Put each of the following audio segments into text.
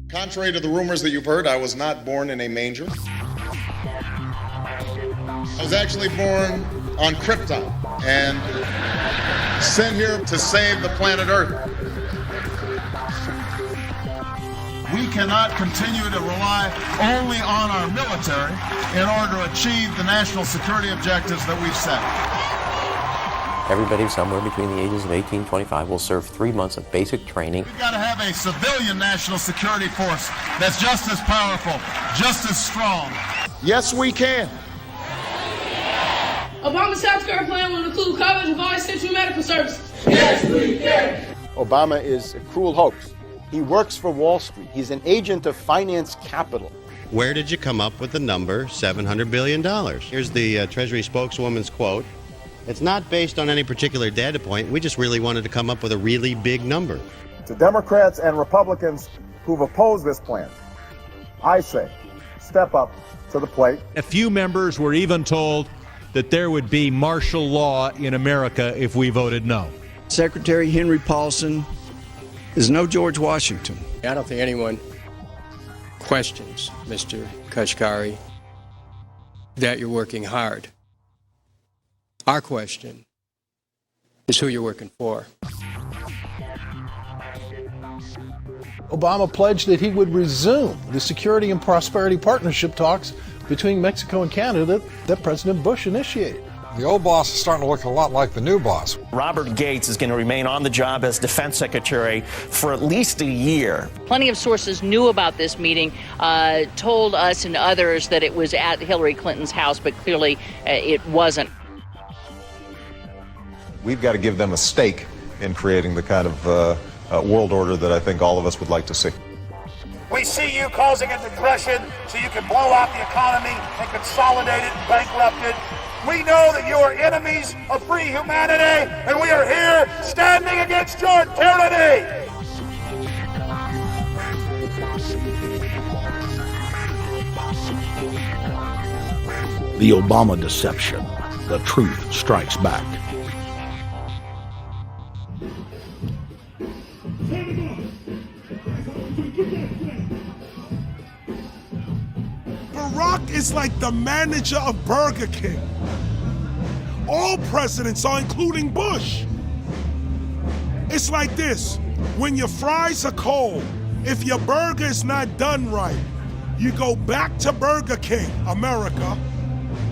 Contrary to the rumors that you've heard, I was not born in a manger. I was actually born on Krypton and sent here to save the planet Earth. We cannot continue to rely only on our military in order to achieve the national security objectives that we've set. Everybody somewhere between the ages of 18 and 25 will serve 3 months of basic training. We've got to have a civilian national security force that's just as powerful, just as strong. Yes, we can. Obama's healthcare plan will include coverage of all essential medical services. Yes, we can. Obama is a cruel hoax. He works for Wall Street. He's an agent of finance capital. Where did you come up with the number $700 billion? Here's the Treasury spokeswoman's quote. It's not based on any particular data point. We just really wanted to come up with a really big number. To Democrats and Republicans who've opposed this plan, I say, step up to the plate. A few members were even told that there would be martial law in America if we voted no. Secretary Henry Paulson is no George Washington. I don't think anyone questions, Mr. Kashkari, that you're working hard. Our question is who you're working for. Obama pledged that he would resume the Security and Prosperity Partnership talks between Mexico and Canada that President Bush initiated. The old boss is starting to look a lot like the new boss. Robert Gates is going to remain on the job as defense secretary for at least a year. Plenty of sources knew about this meeting, told us and others that it was at Hillary Clinton's house, but clearly it wasn't. We've got to give them a stake in creating the kind of world order that I think all of us would like to see. We see you causing a depression so you can blow out the economy and consolidate it and bankrupt it. We know that you are enemies of free humanity, and we are here standing against your tyranny. The Obama deception. The truth strikes back. Barack is like the manager of Burger King. All presidents are, including Bush. It's like this: when your fries are cold, if your burger is not done right, you go back to Burger King, America,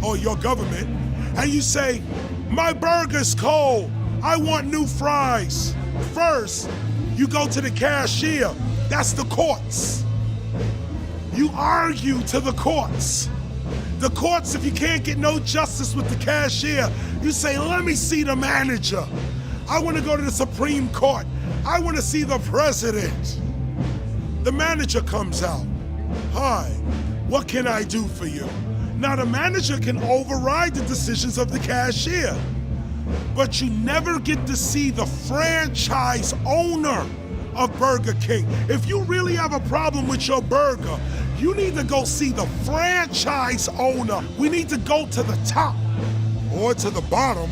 or your government, and you say, my burger's cold, I want new fries. First, you go to the cashier, that's the courts. You argue to the courts. The courts, if you can't get no justice with the cashier, you say, let me see the manager. I want to go to the Supreme Court. I want to see the president. The manager comes out. Hi, what can I do for you? Now the manager can override the decisions of the cashier, but you never get to see the franchise owner of Burger King. If you really have a problem with your burger, you need to go see the franchise owner. We need to go to the top or to the bottom.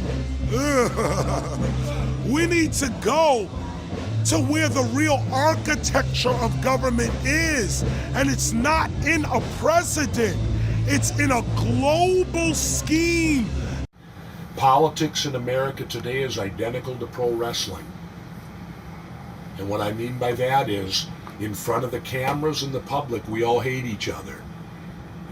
We need to go to where the real architecture of government is. And it's not in a president, it's in a global scheme. Politics in America today is identical to pro wrestling. And what I mean by that is, in front of the cameras and the public, we all hate each other.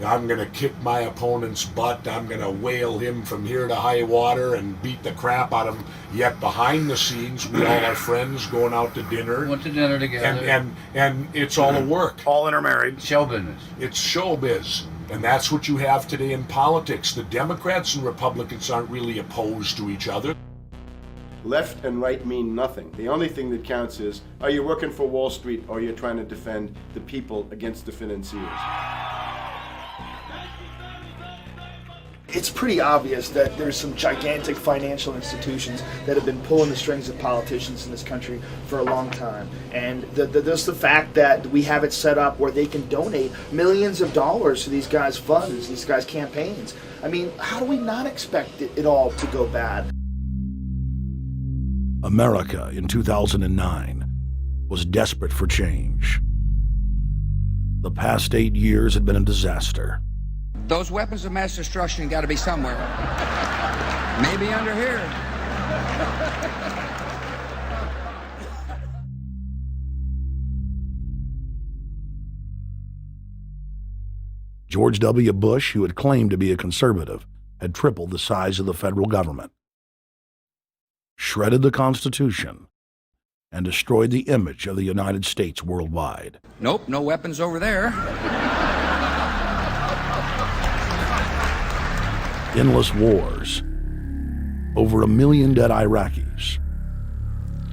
I'm going to kick my opponent's butt. I'm going to whale him from here to high water and beat the crap out of him. Yet behind the scenes, we all are friends going out to dinner. Went to dinner together. And it's all a work. All intermarried. Show business. It's showbiz. And that's what you have today in politics. The Democrats and Republicans aren't really opposed to each other. Left and right mean nothing. The only thing that counts is, are you working for Wall Street or you're trying to defend the people against the financiers? It's pretty obvious that there's some gigantic financial institutions that have been pulling the strings of politicians in this country for a long time. And there's the fact that we have it set up where they can donate millions of dollars to these guys' funds, these guys' campaigns. I mean, how do we not expect it all to go bad? America in 2009 was desperate for change. The past 8 years had been a disaster. Those weapons of mass destruction got to be somewhere. Maybe under here. George W. Bush, who had claimed to be a conservative, had tripled the size of the federal government, shredded the Constitution, and destroyed the image of the United States worldwide. Nope, no weapons over there. Endless wars, over 1 million dead Iraqis,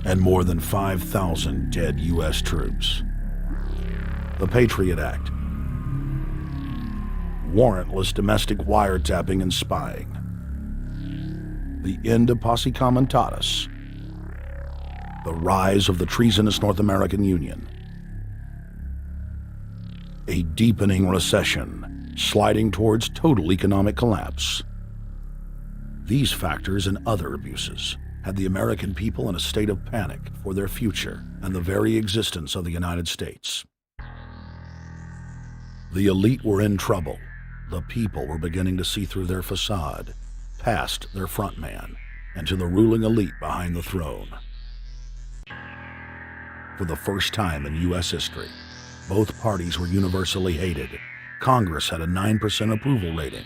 and more than 5,000 dead U.S. troops. The Patriot Act, warrantless domestic wiretapping and spying, the end of Posse Comitatus, the rise of the treasonous North American Union, a deepening recession sliding towards total economic collapse. These factors and other abuses had the American people in a state of panic for their future and the very existence of the United States. The elite were in trouble. The people were beginning to see through their facade, past their front man, and to the ruling elite behind the throne. For the first time in U.S. history, both parties were universally hated. Congress had a 9% approval rating.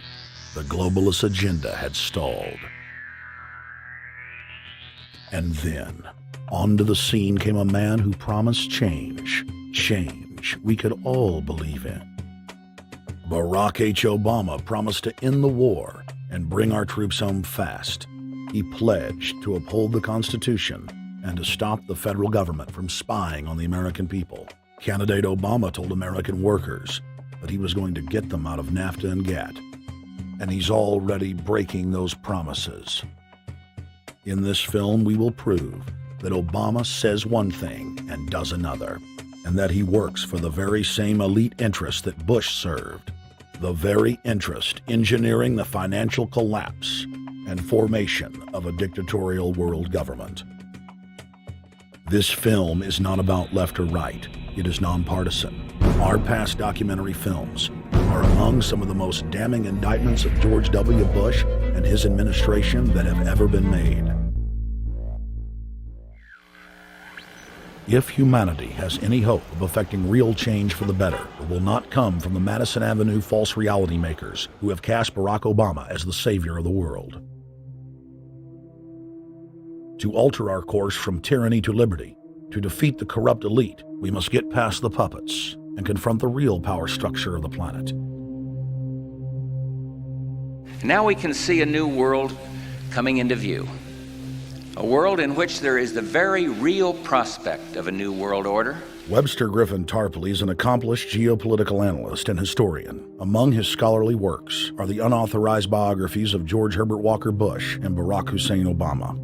The globalist agenda had stalled. And then, onto the scene came a man who promised change. Change we could all believe in. Barack H. Obama promised to end the war and bring our troops home fast. He pledged to uphold the Constitution and to stop the federal government from spying on the American people. Candidate Obama told American workers that he was going to get them out of NAFTA and GATT, and he's already breaking those promises. In this film, we will prove that Obama says one thing and does another, and that he works for the very same elite interests that Bush served, the very interest engineering the financial collapse and formation of a dictatorial world government. This film is not about left or right. It is nonpartisan. Our past documentary films are among some of the most damning indictments of George W. Bush and his administration that have ever been made. If humanity has any hope of effecting real change for the better, it will not come from the Madison Avenue false reality makers who have cast Barack Obama as the savior of the world. To alter our course from tyranny to liberty, to defeat the corrupt elite, we must get past the puppets and confront the real power structure of the planet. Now we can see a new world coming into view. A world in which there is the very real prospect of a new world order. Webster Griffin Tarpley is an accomplished geopolitical analyst and historian. Among his scholarly works are the unauthorized biographies of George Herbert Walker Bush and Barack Hussein Obama.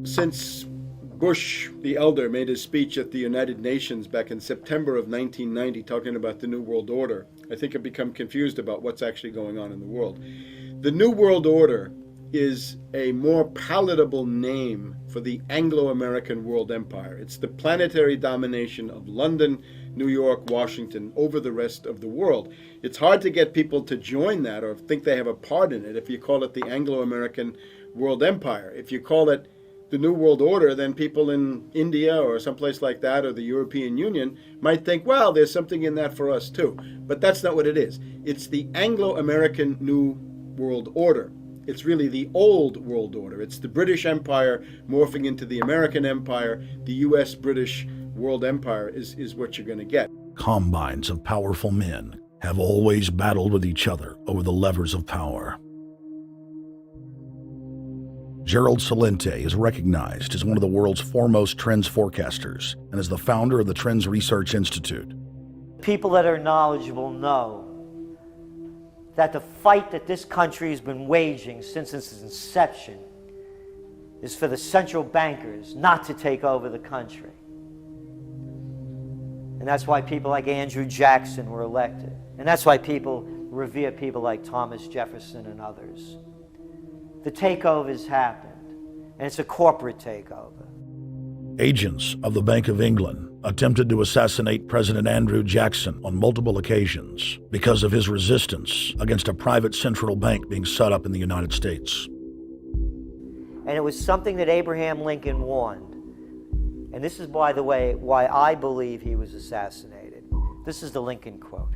Since Bush the Elder made his speech at the United Nations back in September of 1990 talking about the New World Order, I think I've become confused about what's actually going on in the world. The New World Order is a more palatable name for the Anglo-American world empire. It's the planetary domination of London, New York, Washington over the rest of the world. It's hard to get people to join that or think they have a part in it if you call it the Anglo-American world empire. If you call it the New World Order, then people in India or someplace like that or the European Union might think, well, there's something in that for us too. But that's not what it is. It's the Anglo-American New World Order. It's really the old world order. It's the British Empire morphing into the American Empire. The U.S.-British world empire is what you're going to get. Combines of powerful men have always battled with each other over the levers of power. Gerald Celente is recognized as one of the world's foremost trends forecasters and is the founder of the Trends Research Institute. People that are knowledgeable know that the fight that this country has been waging since its inception is for the central bankers not to take over the country. And that's why people like Andrew Jackson were elected. And that's why people revere people like Thomas Jefferson and others. The takeover has happened, and it's a corporate takeover. Agents of the Bank of England attempted to assassinate President Andrew Jackson on multiple occasions because of his resistance against a private central bank being set up in the United States. And it was something that Abraham Lincoln warned. And this is, by the way, why I believe he was assassinated. This is the Lincoln quote.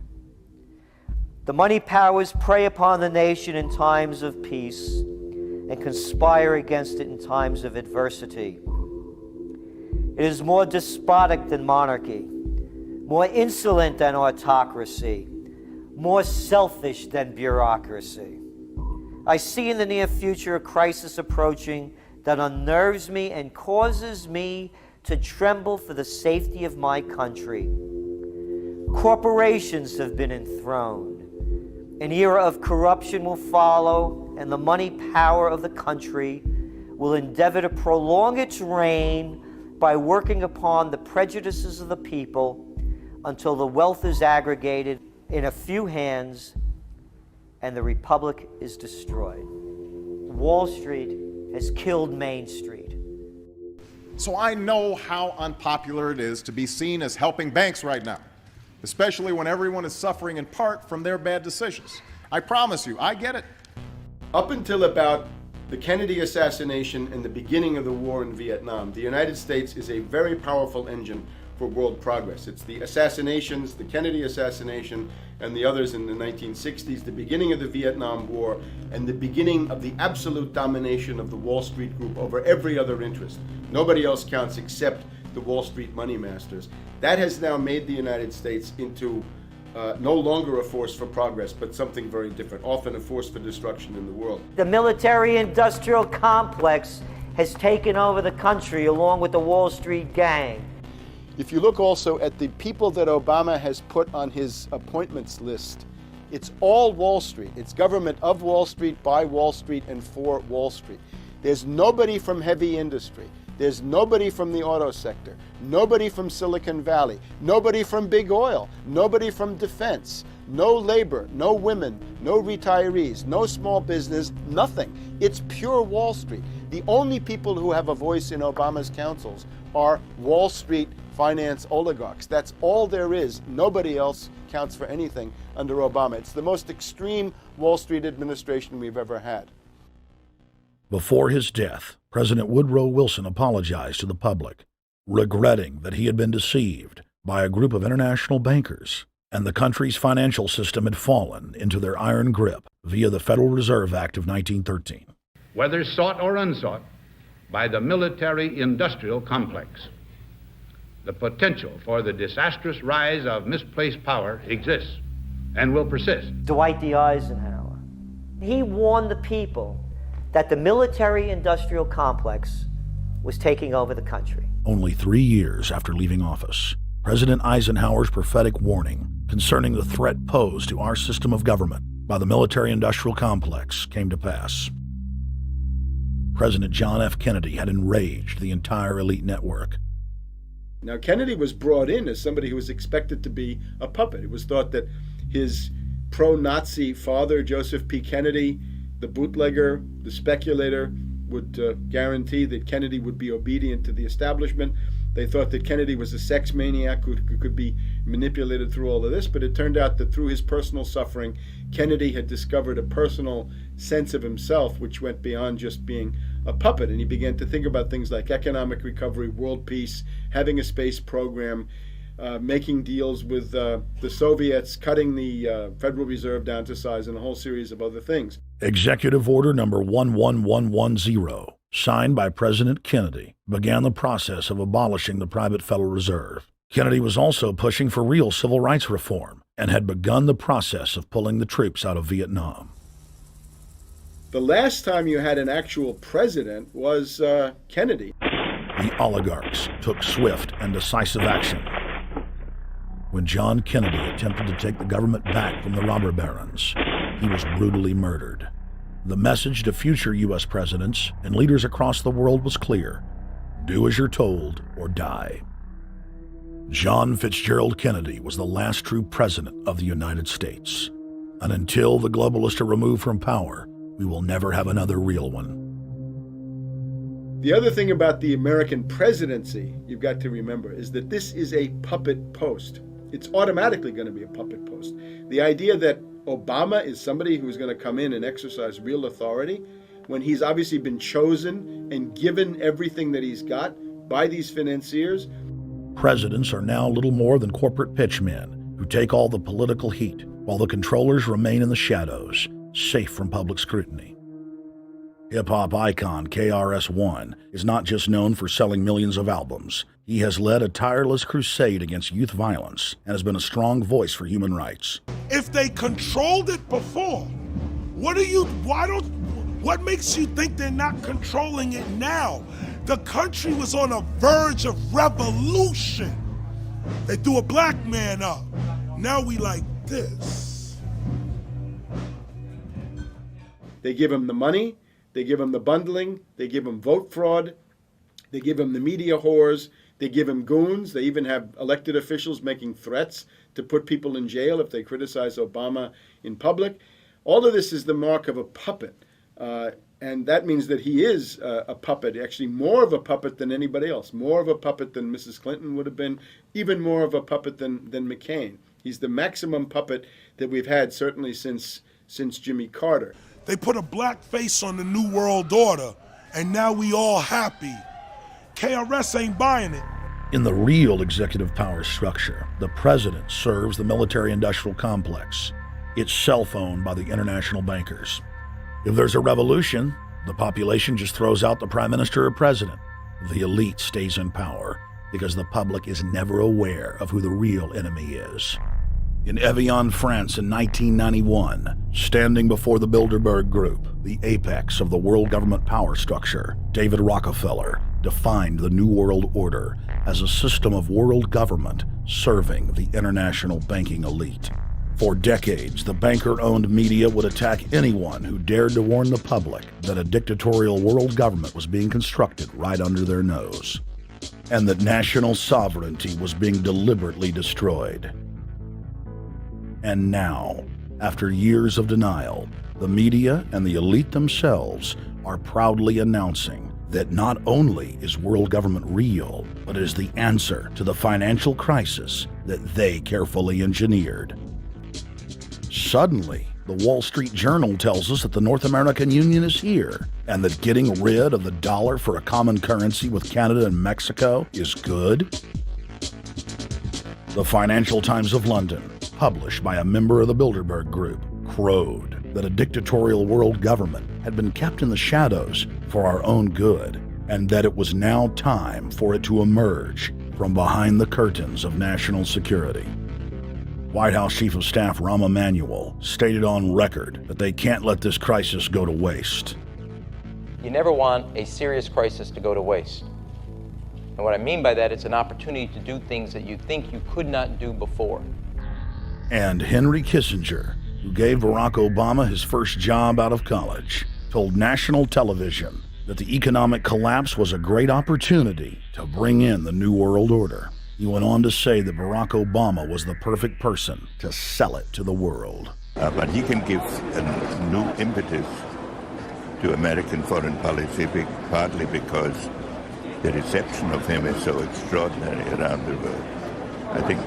"The money powers prey upon the nation in times of peace and conspire against it in times of adversity. It is more despotic than monarchy, more insolent than autocracy, more selfish than bureaucracy. I see in the near future a crisis approaching that unnerves me and causes me to tremble for the safety of my country. Corporations have been enthroned. An era of corruption will follow, and the money power of the country will endeavor to prolong its reign by working upon the prejudices of the people until the wealth is aggregated in a few hands and the republic is destroyed. Wall Street has killed Main Street." So I know how unpopular it is to be seen as helping banks right now, especially when everyone is suffering in part from their bad decisions. I promise you, I get it. Up until about the Kennedy assassination and the beginning of the war in Vietnam, the United States is a very powerful engine for world progress. It's the assassinations, the Kennedy assassination, and the others in the 1960s, the beginning of the Vietnam War, and the beginning of the absolute domination of the Wall Street Group over every other interest. Nobody else counts except the Wall Street money masters. That has now made the United States into no longer a force for progress, but something very different, often a force for destruction in the world. The military-industrial complex has taken over the country along with the Wall Street gang. If you look also at the people that Obama has put on his appointments list, it's all Wall Street. It's government of Wall Street, by Wall Street, and for Wall Street. There's nobody from heavy industry. There's nobody from the auto sector, nobody from Silicon Valley, nobody from big oil, nobody from defense, no labor, no women, no retirees, no small business, nothing. It's pure Wall Street. The only people who have a voice in Obama's councils are Wall Street finance oligarchs. That's all there is. Nobody else counts for anything under Obama. It's the most extreme Wall Street administration we've ever had. Before his death, President Woodrow Wilson apologized to the public, regretting that he had been deceived by a group of international bankers and the country's financial system had fallen into their iron grip via the Federal Reserve Act of 1913. Whether sought or unsought by the military-industrial complex, the potential for the disastrous rise of misplaced power exists and will persist. Dwight D. Eisenhower, he warned the people that the military-industrial complex was taking over the country. Only 3 years after leaving office, President Eisenhower's prophetic warning concerning the threat posed to our system of government by the military-industrial complex came to pass. President John F. Kennedy had enraged the entire elite network. Now, Kennedy was brought in as somebody who was expected to be a puppet. It was thought that his pro-Nazi father, Joseph P. Kennedy, the bootlegger, the speculator, would guarantee that Kennedy would be obedient to the establishment. They thought that Kennedy was a sex maniac who could be manipulated through all of this, but it turned out that through his personal suffering, Kennedy had discovered a personal sense of himself which went beyond just being a puppet, and he began to think about things like economic recovery, world peace, having a space program, making deals with the Soviets, cutting the Federal Reserve down to size, and a whole series of other things. Executive Order number 11110, signed by President Kennedy, began the process of abolishing the private Federal Reserve. Kennedy was also pushing for real civil rights reform and had begun the process of pulling the troops out of Vietnam. The last time you had an actual president was Kennedy. The oligarchs took swift and decisive action. When John Kennedy attempted to take the government back from the robber barons, he was brutally murdered. The message to future U.S. presidents and leaders across the world was clear: do as you're told or die. John Fitzgerald Kennedy was the last true president of the United States. And until the globalists are removed from power, we will never have another real one. The other thing about the American presidency you've got to remember is that this is a puppet post. It's automatically going to be a puppet post. The idea that Obama is somebody who's going to come in and exercise real authority when he's obviously been chosen and given everything that he's got by these financiers. Presidents are now little more than corporate pitchmen who take all the political heat, while the controllers remain in the shadows, safe from public scrutiny. Hip-hop icon KRS-One is not just known for selling millions of albums. He has led a tireless crusade against youth violence and has been a strong voice for human rights. If they controlled it before, what makes you think they're not controlling it now? The country was on a verge of revolution. They threw a black man up. Now we like this. They give him the money, they give him the bundling, they give him vote fraud, they give him the media whores, they give him goons, they even have elected officials making threats to put people in jail if they criticize Obama in public. All of this is the mark of a puppet. And that means that he is a puppet, actually more of a puppet than anybody else, more of a puppet than Mrs. Clinton would have been, even more of a puppet than McCain. He's the maximum puppet that we've had certainly since Jimmy Carter. They put a black face on the New World Order, and now we all happy. KRS ain't buying it. In the real executive power structure, the president serves the military-industrial complex, itself owned by the international bankers. If there's a revolution, the population just throws out the prime minister or president. The elite stays in power because the public is never aware of who the real enemy is. In Evian, France in 1991, standing before the Bilderberg Group, the apex of the world government power structure, David Rockefeller defined the New World Order as a system of world government serving the international banking elite. For decades, the banker-owned media would attack anyone who dared to warn the public that a dictatorial world government was being constructed right under their nose, and that national sovereignty was being deliberately destroyed. And now, after years of denial, the media and the elite themselves are proudly announcing that not only is world government real, but it is the answer to the financial crisis that they carefully engineered. Suddenly, the Wall Street Journal tells us that the North American Union is here, and that getting rid of the dollar for a common currency with Canada and Mexico is good. The Financial Times of London, published by a member of the Bilderberg Group, crowed that a dictatorial world government had been kept in the shadows for our own good, and that it was now time for it to emerge from behind the curtains of national security. White House Chief of Staff Rahm Emanuel stated on record that they can't let this crisis go to waste. You never want a serious crisis to go to waste. And what I mean by that, it's an opportunity to do things that you think you could not do before. And Henry Kissinger, who gave Barack Obama his first job out of college, told national television that the economic collapse was a great opportunity to bring in the New World Order. He went on to say that Barack Obama was the perfect person to sell it to the world. But he can give a new impetus to American foreign policy, partly because the reception of him is so extraordinary around the world. I think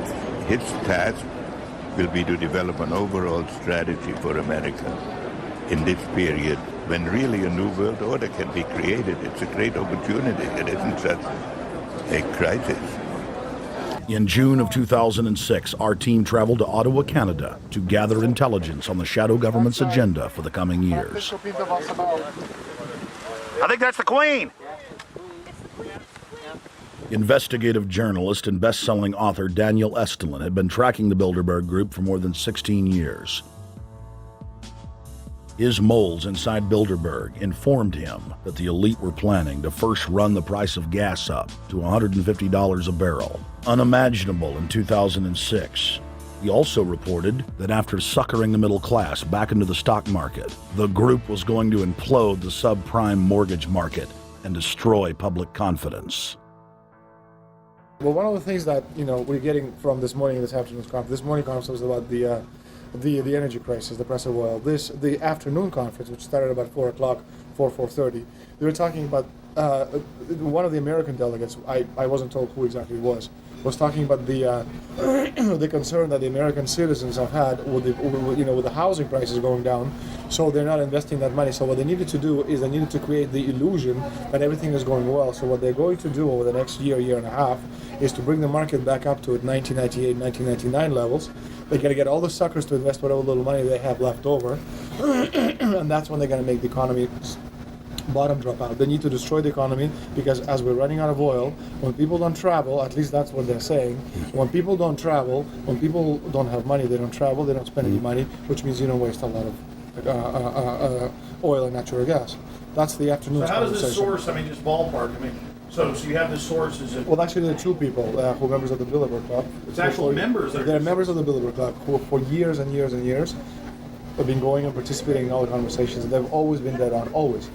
his task will be to develop an overall strategy for America in this period when really a new world order can be created. It's a great opportunity. It isn't just a crisis. In June of 2006, our team traveled to Ottawa, Canada, to gather intelligence on the shadow government's agenda for the coming years. I think that's the Queen. Investigative journalist and best-selling author Daniel Estulin had been tracking the Bilderberg Group for more than 16 years. His moles inside Bilderberg informed him that the elite were planning to first run the price of gas up to $150 a barrel, unimaginable in 2006. He also reported that after suckering the middle class back into the stock market, the group was going to implode the subprime mortgage market and destroy public confidence. Well, one of the things that we're getting from this morning and this afternoon's conference, this morning conference was about the energy crisis, the price of oil. The afternoon conference, which started about 4 o'clock, 4:30, they were talking about one of the American delegates, I wasn't told who exactly it was talking about the the concern that the American citizens have had with the housing prices going down, so they're not investing that money. So what they needed to do is they needed to create the illusion that everything is going well. So what they're going to do over the next year and a half is to bring the market back up to 1998, 1999 levels. They're going to get all the suckers to invest whatever little money they have left over, and that's when they're going to make the economy bottom drop out. They need to destroy the economy because as we're running out of oil, when people don't travel, at least that's what they're saying, when people don't travel, when people don't have money, they don't travel, they don't spend any money, which means you don't waste a lot of oil and natural gas. That's the afternoon. So how does this source, just ballpark, so you have the sources. Well, actually, there are two people who are members of the Bilderberg Club. It's actual members. They're members of the Bilderberg Club who for years and years and years have been going and participating in all the conversations. They've always been dead on, always.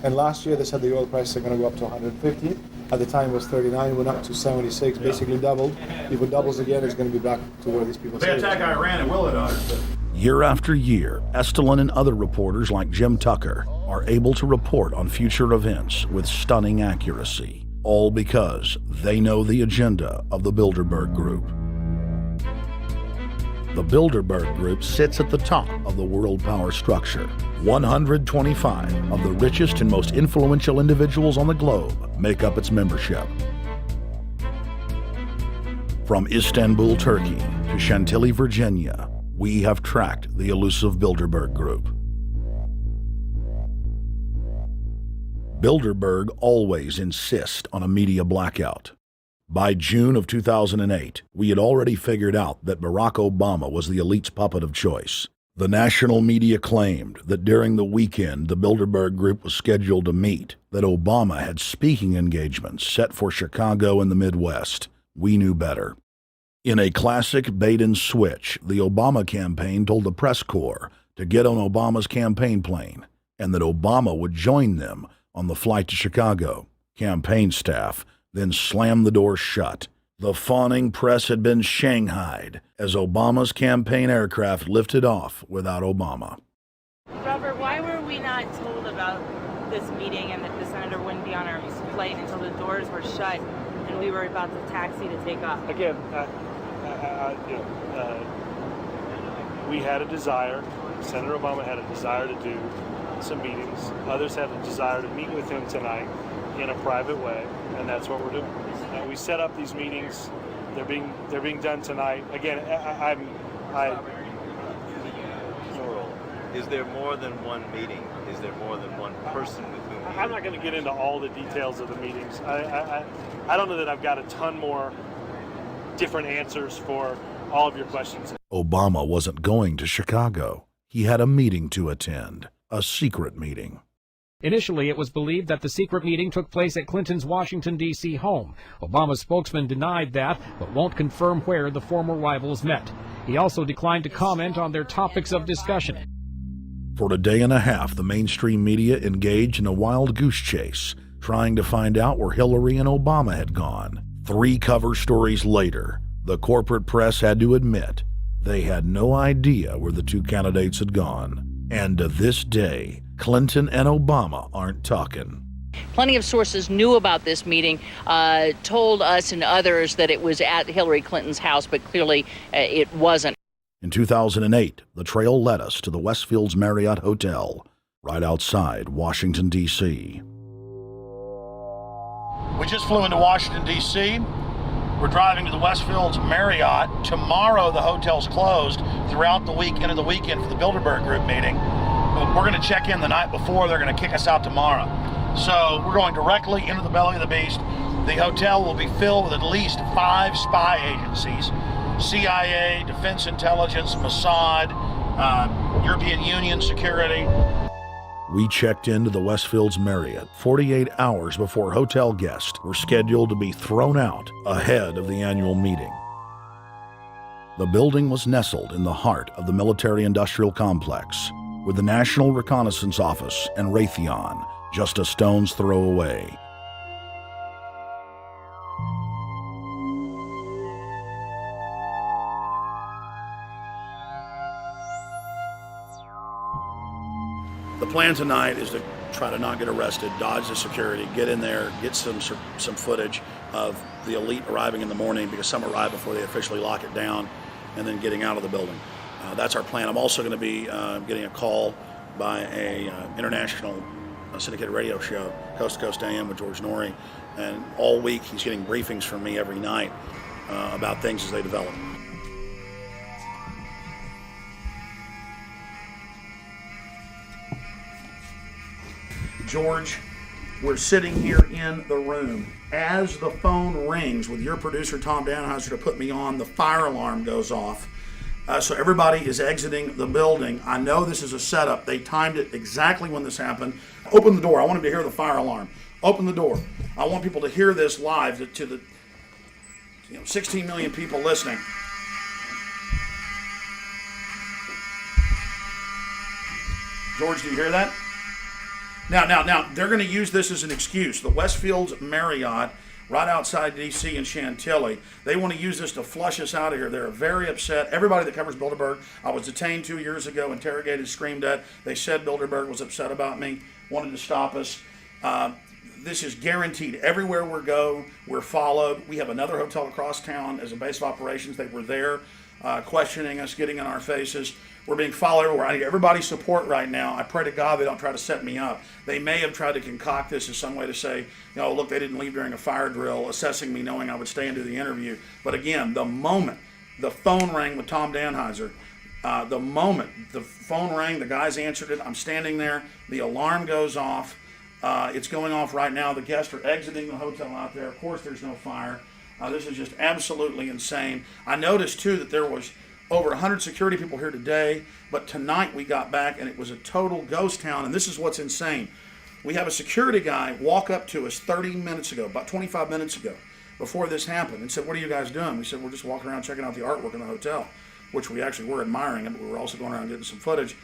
And last year they said the oil prices are going to go up to 150. At the time it was 39, it went up to 76, basically doubled. If it doubles again, it's going to be back to where these people say. They attack Iran, it will it. Year after year, Estelin and other reporters like Jim Tucker are able to report on future events with stunning accuracy, all because they know the agenda of the Bilderberg Group. The Bilderberg Group sits at the top of the world power structure. 125 of the richest and most influential individuals on the globe make up its membership. From Istanbul, Turkey to Chantilly, Virginia, we have tracked the elusive Bilderberg Group. Bilderberg always insist on a media blackout. By June of 2008, we had already figured out that Barack Obama was the elite's puppet of choice. The national media claimed that during the weekend the Bilderberg Group was scheduled to meet, that Obama had speaking engagements set for Chicago and the Midwest. We knew better. In a classic bait-and-switch, the Obama campaign told the press corps to get on Obama's campaign plane, and that Obama would join them on the flight to Chicago. Campaign staff then slammed the door shut. The fawning press had been shanghaied as Obama's campaign aircraft lifted off without Obama. Robert, why were we not told about this meeting and that the senator wouldn't be on our flight until the doors were shut and we were about to taxi to take off? Again, we had a desire, Senator Obama had a desire to do some meetings. Others had a desire to meet with him tonight in a private way, and that's what we're doing. We set up these meetings. They're being done tonight. Again, Is there more than one meeting? Is there more than one person with whom? I'm not going to get into all the details of the meetings. I don't know that I've got a ton more different answers for all of your questions. Obama wasn't going to Chicago. He had a meeting to attend, a secret meeting. Initially, it was believed that the secret meeting took place at Clinton's Washington, D.C. home. Obama's spokesman denied that, but won't confirm where the former rivals met. He also declined to comment on their topics of discussion. For a day and a half, the mainstream media engaged in a wild goose chase, trying to find out where Hillary and Obama had gone. 3 cover stories later, the corporate press had to admit they had no idea where the two candidates had gone. And to this day, Clinton and Obama aren't talking. Plenty of sources knew about this meeting, told us and others that it was at Hillary Clinton's house, but clearly it wasn't. In 2008, the trail led us to the Westfields Marriott Hotel, right outside Washington, D.C. We just flew into Washington, D.C. We're driving to the Westfields Marriott. Tomorrow, the hotel's closed throughout the week into the weekend for the Bilderberg Group meeting. We're going to check in the night before. They're going to kick us out tomorrow. So we're going directly into the belly of the beast. The hotel will be filled with at least 5 spy agencies. CIA, Defense Intelligence, Mossad, European Union Security. We checked into the Westfields Marriott 48 hours before hotel guests were scheduled to be thrown out ahead of the annual meeting. The building was nestled in the heart of the military-industrial complex, with the National Reconnaissance Office and Raytheon just a stone's throw away. The plan tonight is to try to not get arrested, dodge the security, get in there, get some footage of the elite arriving in the morning, because some arrive before they officially lock it down, and then getting out of the building. That's our plan. I'm also going to be getting a call by a international syndicated radio show, Coast to Coast AM with George Noory, and all week he's getting briefings from me every night about things as they develop. George, we're sitting here in the room. As the phone rings with your producer, Tom Danheiser, to put me on, the fire alarm goes off. So everybody is exiting the building. I know this is a setup. They timed it exactly when this happened. Open the door. I want them to hear the fire alarm. Open the door. I want people to hear this live to the 16 million people listening. George, do you hear that? Now, they're going to use this as an excuse. The Westfields Marriott, right outside D.C. in Chantilly, they want to use this to flush us out of here. They're very upset. Everybody that covers Bilderberg, I was detained 2 years ago, interrogated, screamed at. They said Bilderberg was upset about me, wanted to stop us. This is guaranteed. Everywhere we go, we're followed. We have another hotel across town as a base of operations. They were there questioning us, getting in our faces. We're being followed everywhere. I need everybody's support right now. I pray to God they don't try to set me up. They may have tried to concoct this as some way to say, look, they didn't leave during a fire drill, assessing me, knowing I would stay and do the interview. But again, the moment the phone rang with Tom Danheiser, the moment the phone rang, the guys answered it, I'm standing there, the alarm goes off. It's going off right now. The guests are exiting the hotel out there. Of course, there's no fire. This is just absolutely insane. I noticed, too, that there was over 100 security people here today, but tonight we got back and it was a total ghost town, and this is what's insane. We have a security guy walk up to us 30 minutes ago, about 25 minutes ago, before this happened, and said, "What are you guys doing?" We said, "We're just walking around checking out the artwork in the hotel," which we actually were admiring, but we were also going around getting some footage.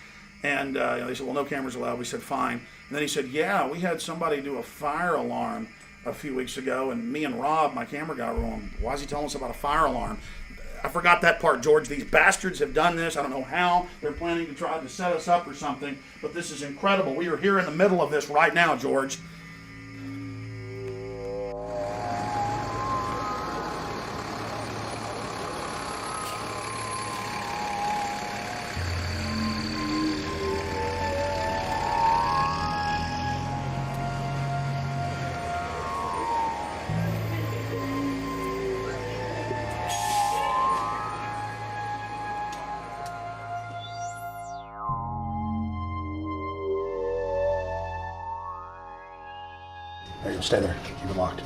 And they said, "Well, no cameras allowed." We said, "Fine." And then he said, "Yeah, we had somebody do a fire alarm a few weeks ago, and me and Rob, my camera guy, were on, why is he telling us about a fire alarm?" I forgot that part, George. These bastards have done this. I don't know how. They're planning to try to set us up or something, but this is incredible. We are here in the middle of this right now, George. There you go. Stay there. Keep it locked.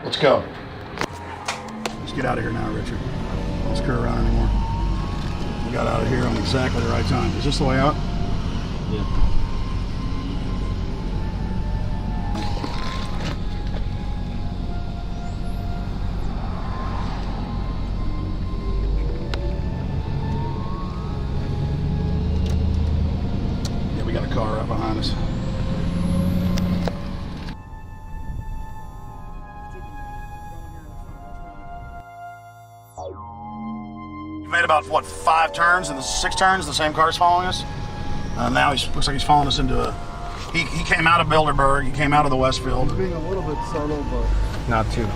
Let's go. Let's get out of here now, Richard. Don't screw around anymore. We got out of here on exactly the right time. Is this the way out? Yeah. We got a car right behind us. We made about, 5 turns and 6 turns, the same car's following us. Now he looks like he's following us into a... He came out of Bilderberg, he came out of the Westfield. He's being a little bit subtle, but... Not too.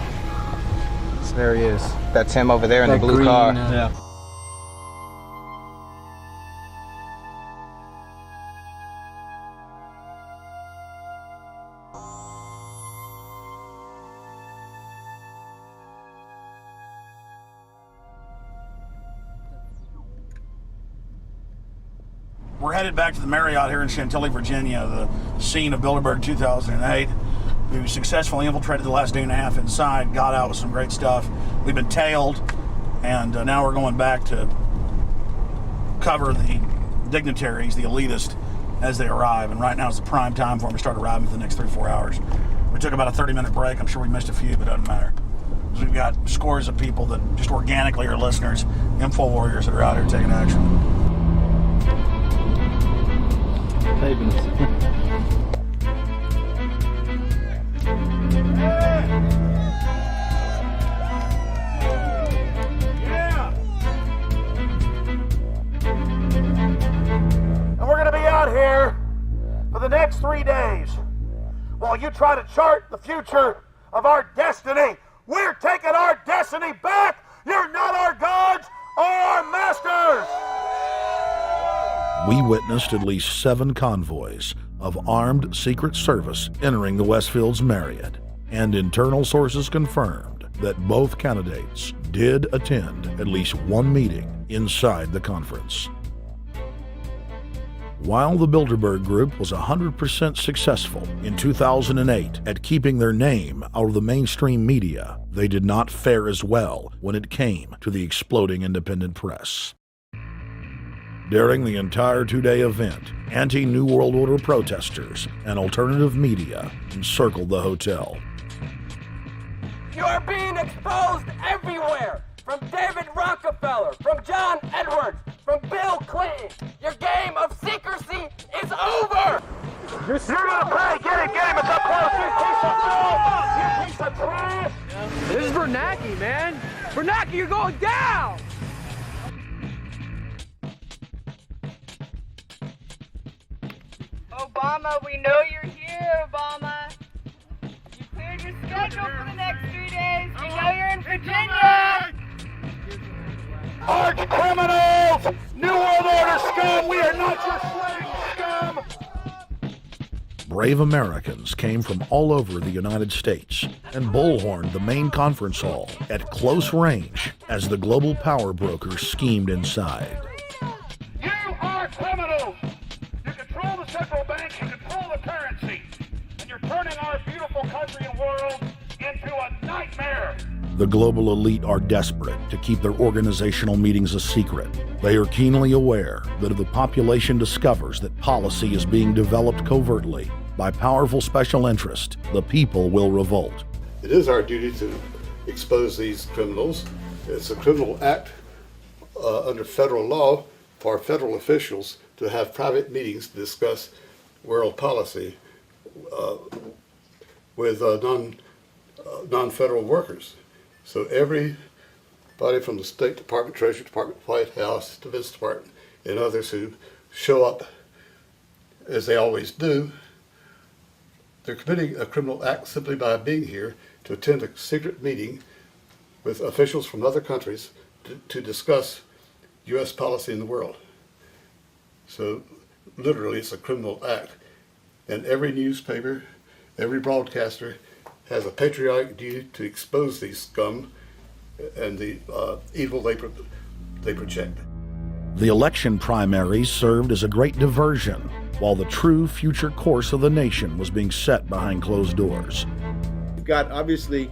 So there he is. That's him over there in the blue car. Yeah. We're headed back to the Marriott here in Chantilly, Virginia, the scene of Bilderberg 2008. We successfully infiltrated the last day and a half inside, got out with some great stuff. We've been tailed, and now we're going back to cover the dignitaries, the elitists, as they arrive. And right now is the prime time for them to start arriving for the next 3-4 hours. We took about a 30-minute break. I'm sure we missed a few, but it doesn't matter. Because we've got scores of people that just organically are listeners, info warriors that are out here taking action. for the next 3 days while you try to chart the future of our destiny. We're taking our destiny back. You're not our gods or our masters. We witnessed at least 7 convoys of armed Secret Service entering the Westfields Marriott, and internal sources confirmed that both candidates did attend at least one meeting inside the conference. While the Bilderberg Group was 100% successful in 2008 at keeping their name out of the mainstream media, they did not fare as well when it came to the exploding independent press. During the entire 2-day event, anti-New World Order protesters and alternative media encircled the hotel. You are being exposed everywhere! From David Rockefeller, from John Edwards, from Bill Clinton. Your game of secrecy is over! You're gonna pay! Get him! It's up close! You piece of trash! This is Bernanke, man! Bernanke, you're going down! Obama, we know you're here, Obama. You cleared your schedule for the next 3 days. We know you're in Virginia. Arch criminals! New World Order scum! We are not your slave scum! Brave Americans came from all over the United States and bullhorned the main conference hall at close range as the global power brokers schemed inside. You are criminals! You control the central bank, you control the currency, and you're turning our beautiful country and world into a nightmare! The global elite are desperate to keep their organizational meetings a secret. They are keenly aware that if the population discovers that policy is being developed covertly by powerful special interest, the people will revolt. It is our duty to expose these criminals. It's a criminal act under federal law for federal officials to have private meetings to discuss world policy with non-federal workers. So everybody from the State Department, Treasury Department, White House, Defense Department, and others who show up, as they always do, they're committing a criminal act simply by being here to attend a secret meeting with officials from other countries to discuss U.S. policy in the world. So literally it's a criminal act. And every newspaper, every broadcaster has a patriotic duty to expose these scum and the evil they project. The election primaries served as a great diversion, while the true future course of the nation was being set behind closed doors. You've got, obviously,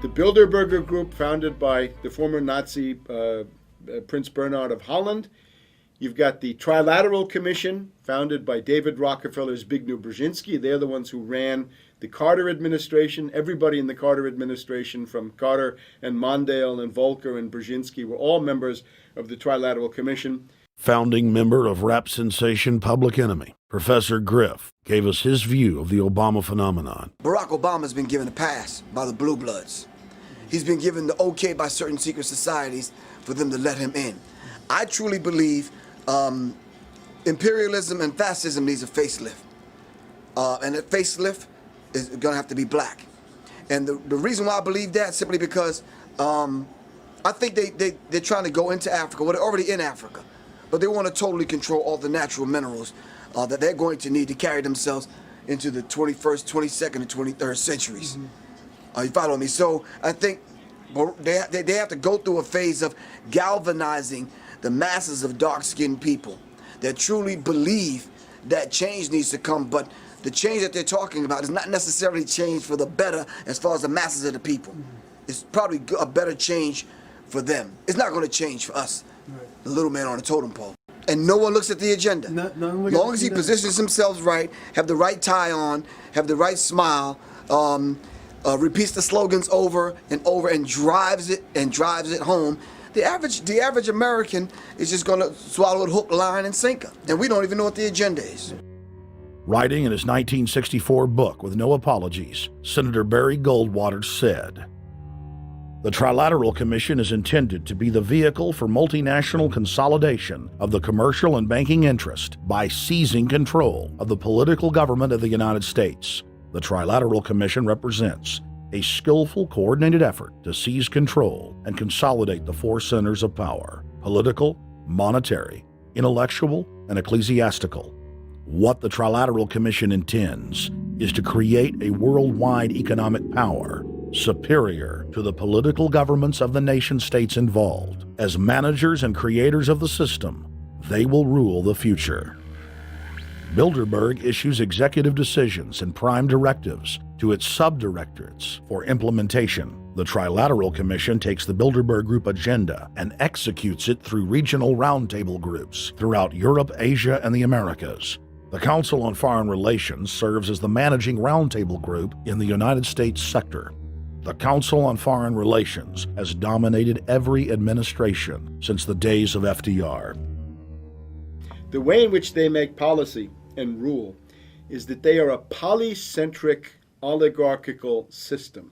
the Bilderberger Group, founded by the former Nazi Prince Bernhard of Holland. You've got the Trilateral Commission, founded by David Rockefeller's Zbigniew Brzezinski. They're the ones who ran the Carter administration. Everybody in the Carter administration, from Carter and Mondale and Volcker and Brzezinski, were all members of the Trilateral Commission. Founding member of rap sensation Public Enemy, Professor Griff, gave us his view of the Obama phenomenon. Barack Obama's been given a pass by the Blue Bloods. He's been given the okay by certain secret societies for them to let him in. I truly believe imperialism and fascism needs a facelift. And that facelift is going to have to be black. And the reason why I believe that, simply because I think they're trying to go into Africa. Well, they're already in Africa. But they want to totally control all the natural minerals that they're going to need to carry themselves into the 21st, 22nd, and 23rd centuries. You follow me? So I think they have to go through a phase of galvanizing the masses of dark-skinned people that truly believe that change needs to come, but the change that they're talking about is not necessarily change for the better as far as the masses of the people. It's probably a better change for them. It's not going to change for us, the little man on the totem pole. And no one looks at the agenda. As long as he positions himself right, have the right tie on, have the right smile, repeats the slogans over and over and drives it home, the average American is just going to swallow it hook, line, and sinker. And we don't even know what the agenda is. Writing in his 1964 book, With No Apologies, Senator Barry Goldwater said, The Trilateral Commission is intended to be the vehicle for multinational consolidation of the commercial and banking interest by seizing control of the political government of the United States. The Trilateral Commission represents a skillful, coordinated effort to seize control and consolidate the four centers of power: political, monetary, intellectual, and ecclesiastical. What the Trilateral Commission intends is to create a worldwide economic power superior to the political governments of the nation-states involved. As managers and creators of the system, they will rule the future. Bilderberg issues executive decisions and prime directives to its subdirectorates for implementation. The Trilateral Commission takes the Bilderberg Group agenda and executes it through regional roundtable groups throughout Europe, Asia, and the Americas. The Council on Foreign Relations serves as the managing roundtable group in the United States sector. The Council on Foreign Relations has dominated every administration since the days of FDR. The way in which they make policy and rule is that they are a polycentric oligarchical system.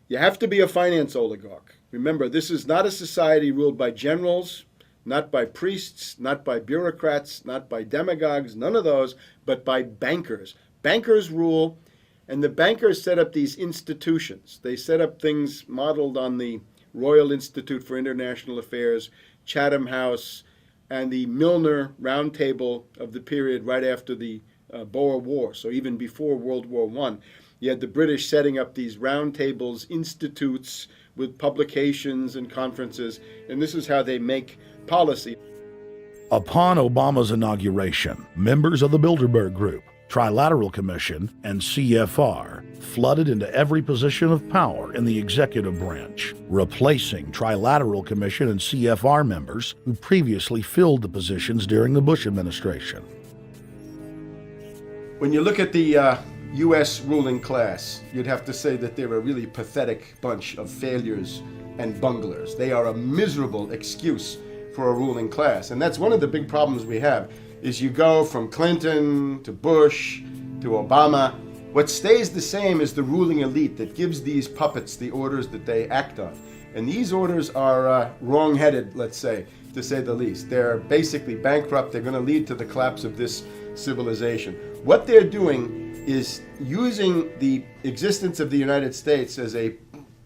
You have to be a finance oligarch. Remember, this is not a society ruled by generals, not by priests, not by bureaucrats, not by demagogues, none of those, but by bankers. Bankers rule, and the bankers set up these institutions. They set up things modeled on the Royal Institute for International Affairs, Chatham House, and the Milner Round Table of the period right after the Boer War, so even before World War I. You had the British setting up these round tables, institutes with publications and conferences, and this is how they make policy. Upon Obama's inauguration, members of the Bilderberg Group, Trilateral Commission, and CFR flooded into every position of power in the executive branch, replacing Trilateral Commission and CFR members who previously filled the positions during the Bush administration. When you look at the U.S. ruling class, you'd have to say that they're a really pathetic bunch of failures and bunglers. They are a miserable excuse for a ruling class. And that's one of the big problems we have, is you go from Clinton to Bush to Obama. What stays the same is the ruling elite that gives these puppets the orders that they act on. And these orders are wrong-headed, let's say the least. They're basically bankrupt. They're going to lead to the collapse of this civilization. What they're doing is using the existence of the United States as a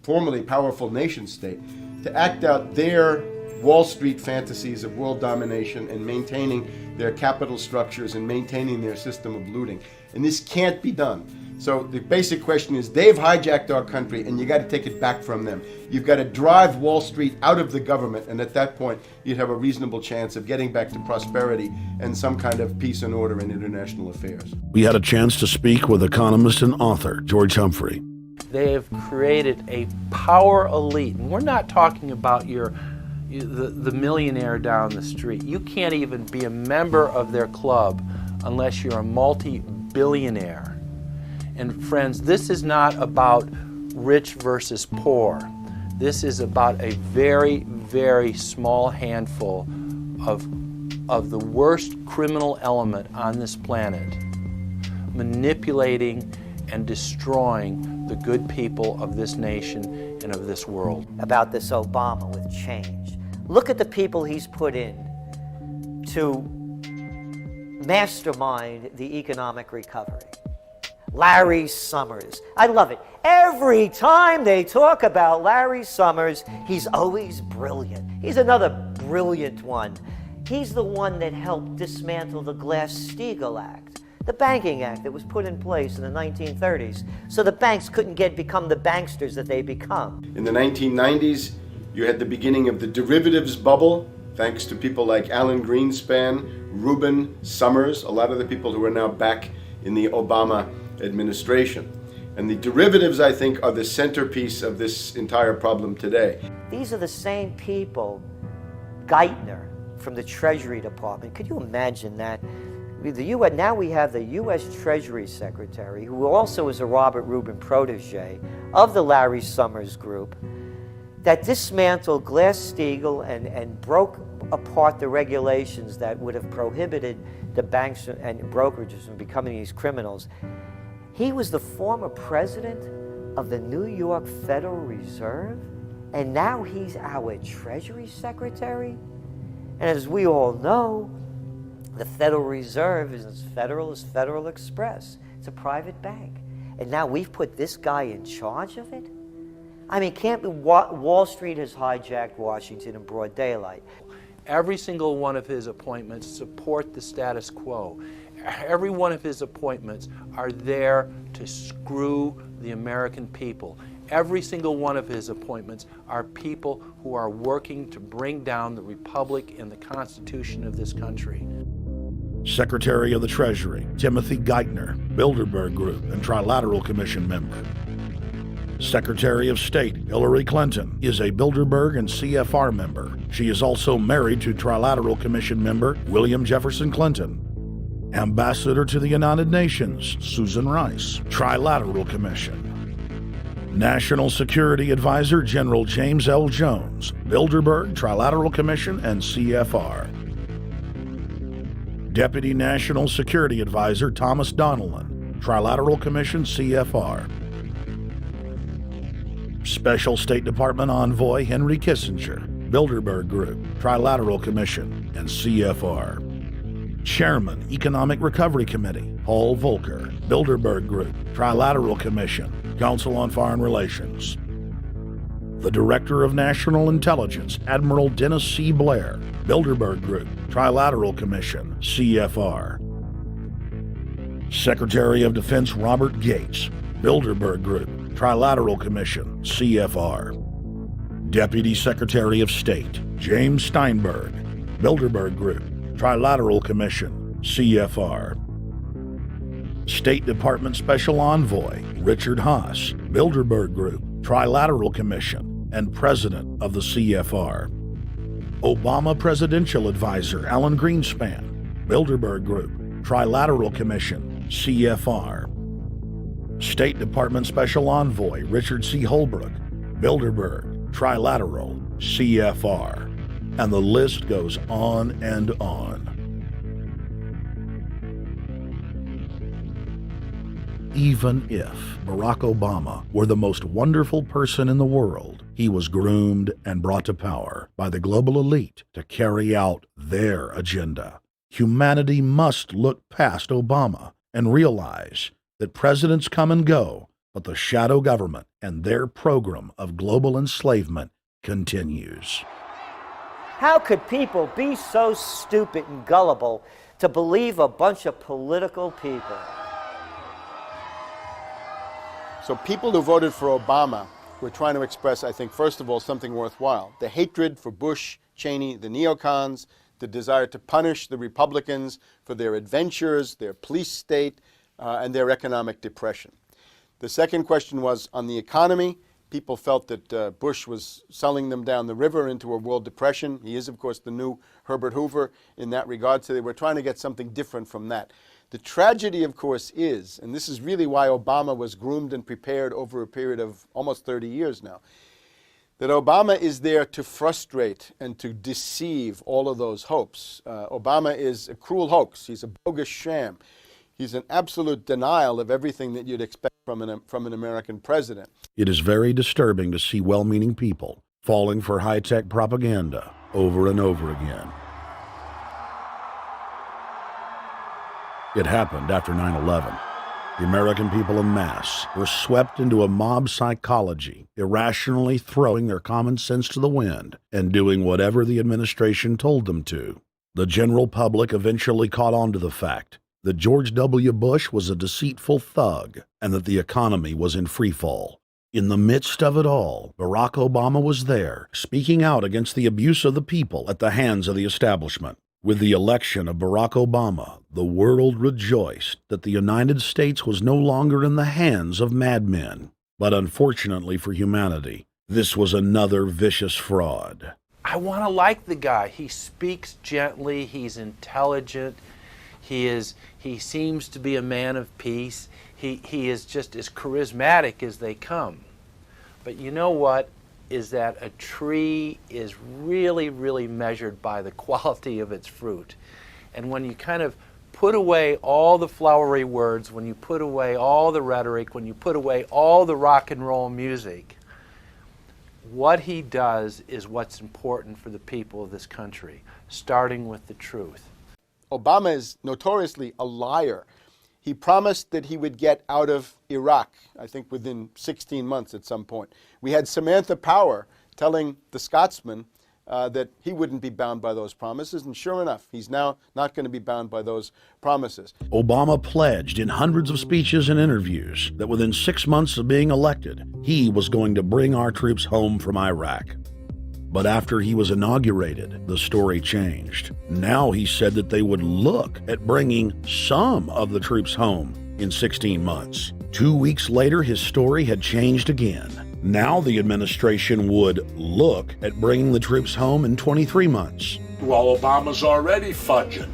formerly powerful nation state to act out their Wall Street fantasies of world domination and maintaining their capital structures and maintaining their system of looting. And this can't be done. So the basic question is, they've hijacked our country and you got to take it back from them. You've got to drive Wall Street out of the government, and at that point you'd have a reasonable chance of getting back to prosperity and some kind of peace and order in international affairs. We had a chance to speak with economist and author George Humphrey. They have created a power elite, and we're not talking about the millionaire down the street. You can't even be a member of their club unless you're a multi-billionaire. And friends, this is not about rich versus poor. This is about a very, very small handful of the worst criminal element on this planet, manipulating and destroying the good people of this nation and of this world. About this Obama with change. Look at the people he's put in to mastermind the economic recovery. Larry Summers. I love it. Every time they talk about Larry Summers, he's always brilliant. He's another brilliant one. He's the one that helped dismantle the Glass-Steagall Act, the banking act that was put in place in the 1930s, so the banks couldn't become the banksters that they become. In the 1990s, you had the beginning of the derivatives bubble, thanks to people like Alan Greenspan, Rubin, Summers, a lot of the people who are now back in the Obama administration. And the derivatives, I think, are the centerpiece of this entire problem today. These are the same people, Geithner from the Treasury Department. Could you imagine that? Now we have the U.S. Treasury Secretary, who also is a Robert Rubin protege of the Larry Summers Group, that dismantled Glass-Steagall and broke apart the regulations that would have prohibited the banks and brokerages from becoming these criminals. He was the former president of the New York Federal Reserve, And now he's our Treasury Secretary? And as we all know, the Federal Reserve is as federal as Federal Express. It's a private bank. And now we've put this guy in charge of it? I mean, Wall Street has hijacked Washington in broad daylight. Every single one of his appointments support the status quo. Every one of his appointments are there to screw the American people. Every single one of his appointments are people who are working to bring down the Republic and the Constitution of this country. Secretary of the Treasury, Timothy Geithner, Bilderberg Group and Trilateral Commission member. Secretary of State, Hillary Clinton, is a Bilderberg and CFR member. She is also married to Trilateral Commission member William Jefferson Clinton. Ambassador to the United Nations, Susan Rice, Trilateral Commission. National Security Advisor General James L. Jones, Bilderberg, Trilateral Commission, and CFR. Deputy National Security Advisor Thomas Donilon, Trilateral Commission, CFR. Special State Department Envoy Henry Kissinger, Bilderberg Group, Trilateral Commission, and CFR. Chairman, Economic Recovery Committee, Paul Volcker, Bilderberg Group, Trilateral Commission, Council on Foreign Relations. The Director of National Intelligence, Admiral Dennis C. Blair, Bilderberg Group, Trilateral Commission, CFR. Secretary of Defense Robert Gates, Bilderberg Group, Trilateral Commission, CFR. Deputy Secretary of State James Steinberg, Bilderberg Group, Trilateral Commission, CFR. State Department Special Envoy Richard Haass, Bilderberg Group, Trilateral Commission, and President of the CFR. Obama Presidential Advisor Alan Greenspan, Bilderberg Group, Trilateral Commission, CFR. State Department Special Envoy Richard C. Holbrooke, Bilderberg, Trilateral, CFR. And the list goes on and on. Even if Barack Obama were the most wonderful person in the world, he was groomed and brought to power by the global elite to carry out their agenda. Humanity must look past Obama and realize that presidents come and go, but the shadow government and their program of global enslavement continues. How could people be so stupid and gullible to believe a bunch of political people? So people who voted for Obama were trying to express, I think, first of all, something worthwhile. The hatred for Bush, Cheney, the neocons, the desire to punish the Republicans for their adventures, their police state, and their economic depression. The second question was on the economy. People felt that Bush was selling them down the river into a world depression. He is, of course, the new Herbert Hoover in that regard, so they were trying to get something different from that. The tragedy, of course, is, and this is really why Obama was groomed and prepared over a period of almost 30 years now, that Obama is there to frustrate and to deceive all of those hopes. Obama is a cruel hoax. He's a bogus sham. He's an absolute denial of everything that you'd expect from an American president. It is very disturbing to see well-meaning people falling for high-tech propaganda over and over again. It happened after 9/11. The American people en masse were swept into a mob psychology, irrationally throwing their common sense to the wind and doing whatever the administration told them to. The general public eventually caught on to the fact that George W. Bush was a deceitful thug and that the economy was in freefall. In the midst of it all, Barack Obama was there, speaking out against the abuse of the people at the hands of the establishment. With the election of Barack Obama, the world rejoiced that the United States was no longer in the hands of madmen. But unfortunately for humanity, this was another vicious fraud. I want to like the guy. He speaks gently, he's intelligent, he seems to be a man of peace. He is just as charismatic as they come. But you know what? Is that a tree is really, really measured by the quality of its fruit. And when you kind of put away all the flowery words, when you put away all the rhetoric, when you put away all the rock and roll music, What he does is what's important for the people of this country, starting with the truth. Obama is notoriously a liar. He promised that he would get out of Iraq, I think within 16 months at some point. We had Samantha Power telling the Scotsman that he wouldn't be bound by those promises, and sure enough, he's now not going to be bound by those promises. Obama pledged in hundreds of speeches and interviews that within 6 months of being elected, he was going to bring our troops home from Iraq. But after he was inaugurated, the story changed. Now he said that they would look at bringing some of the troops home in 16 months. 2 weeks later, his story had changed again. Now the administration would look at bringing the troops home in 23 months. Well, Obama's already fudging.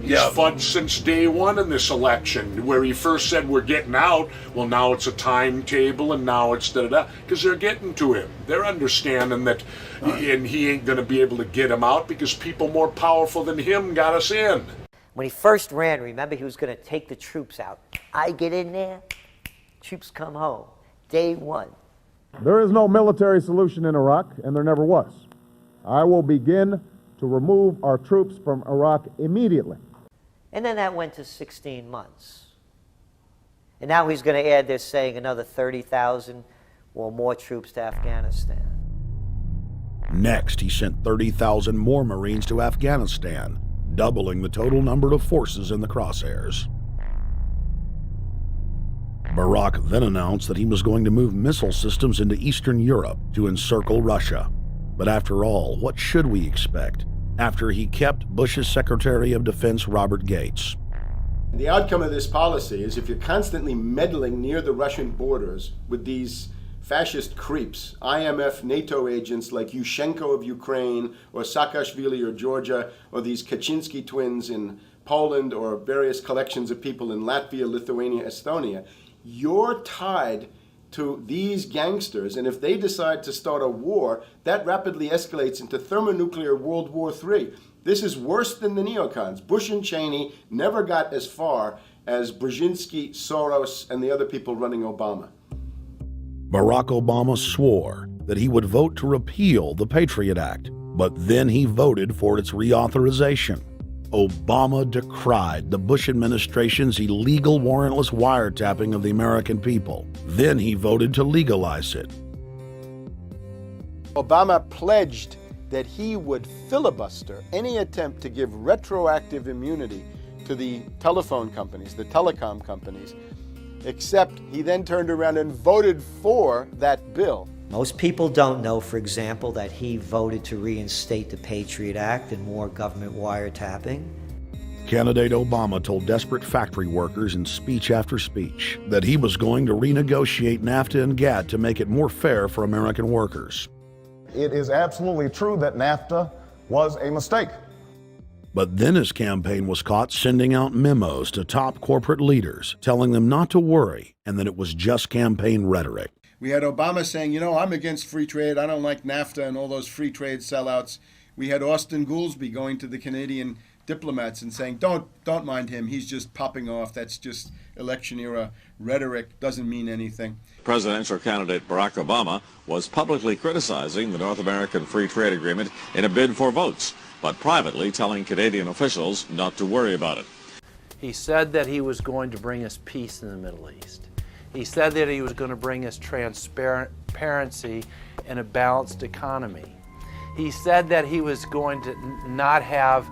He's fudged since day one in this election, where he first said we're getting out. Well, now it's a timetable, and now it's da-da-da, because they're getting to him. They're understanding that, and he ain't going to be able to get him out because people more powerful than him got us in. When he first ran, remember, he was going to take the troops out. I get in there, troops come home. Day one. There is no military solution in Iraq, and there never was. I will begin to remove our troops from Iraq immediately. And then that went to 16 months. And now he's going to add, they're saying, another 30,000 or more troops to Afghanistan. Next, he sent 30,000 more Marines to Afghanistan, doubling the total number of forces in the crosshairs. Barack then announced that he was going to move missile systems into Eastern Europe to encircle Russia. But after all, what should we expect after he kept Bush's Secretary of Defense Robert Gates? The outcome of this policy is if you're constantly meddling near the Russian borders with these fascist creeps, IMF, NATO agents like Yushchenko of Ukraine, or Saakashvili or Georgia, or these Kaczynski twins in Poland, or various collections of people in Latvia, Lithuania, Estonia, you're tied to these gangsters, and if they decide to start a war, that rapidly escalates into thermonuclear World War III. This is worse than the neocons. Bush and Cheney never got as far as Brzezinski, Soros, and the other people running Obama. Barack Obama swore that he would vote to repeal the Patriot Act, but then he voted for its reauthorization. Obama decried the Bush administration's illegal warrantless wiretapping of the American people. Then he voted to legalize it. Obama pledged that he would filibuster any attempt to give retroactive immunity to the telephone companies, the telecom companies, except he then turned around and voted for that bill. Most people don't know, for example, that he voted to reinstate the Patriot Act and more government wiretapping. Candidate Obama told desperate factory workers in speech after speech that he was going to renegotiate NAFTA and GATT to make it more fair for American workers. It is absolutely true that NAFTA was a mistake. But then his campaign was caught sending out memos to top corporate leaders, telling them not to worry and that it was just campaign rhetoric. We had Obama saying, you know, I'm against free trade. I don't like NAFTA and all those free trade sellouts. We had Austin Goolsbee going to the Canadian diplomats and saying, don't mind him. He's just popping off. That's just election era rhetoric. Doesn't mean anything. Presidential candidate Barack Obama was publicly criticizing the North American Free Trade Agreement in a bid for votes, but privately telling Canadian officials not to worry about it. He said that he was going to bring us peace in the Middle East. He said that he was going to bring us transparency and a balanced economy. He said that he was going to not have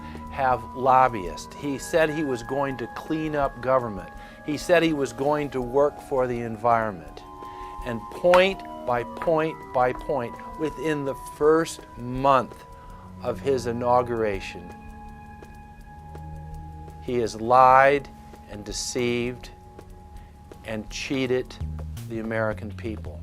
lobbyists. He said he was going to clean up government. He said he was going to work for the environment. And point by point by point, within the first month of his inauguration, he has lied and deceived and cheated the American people.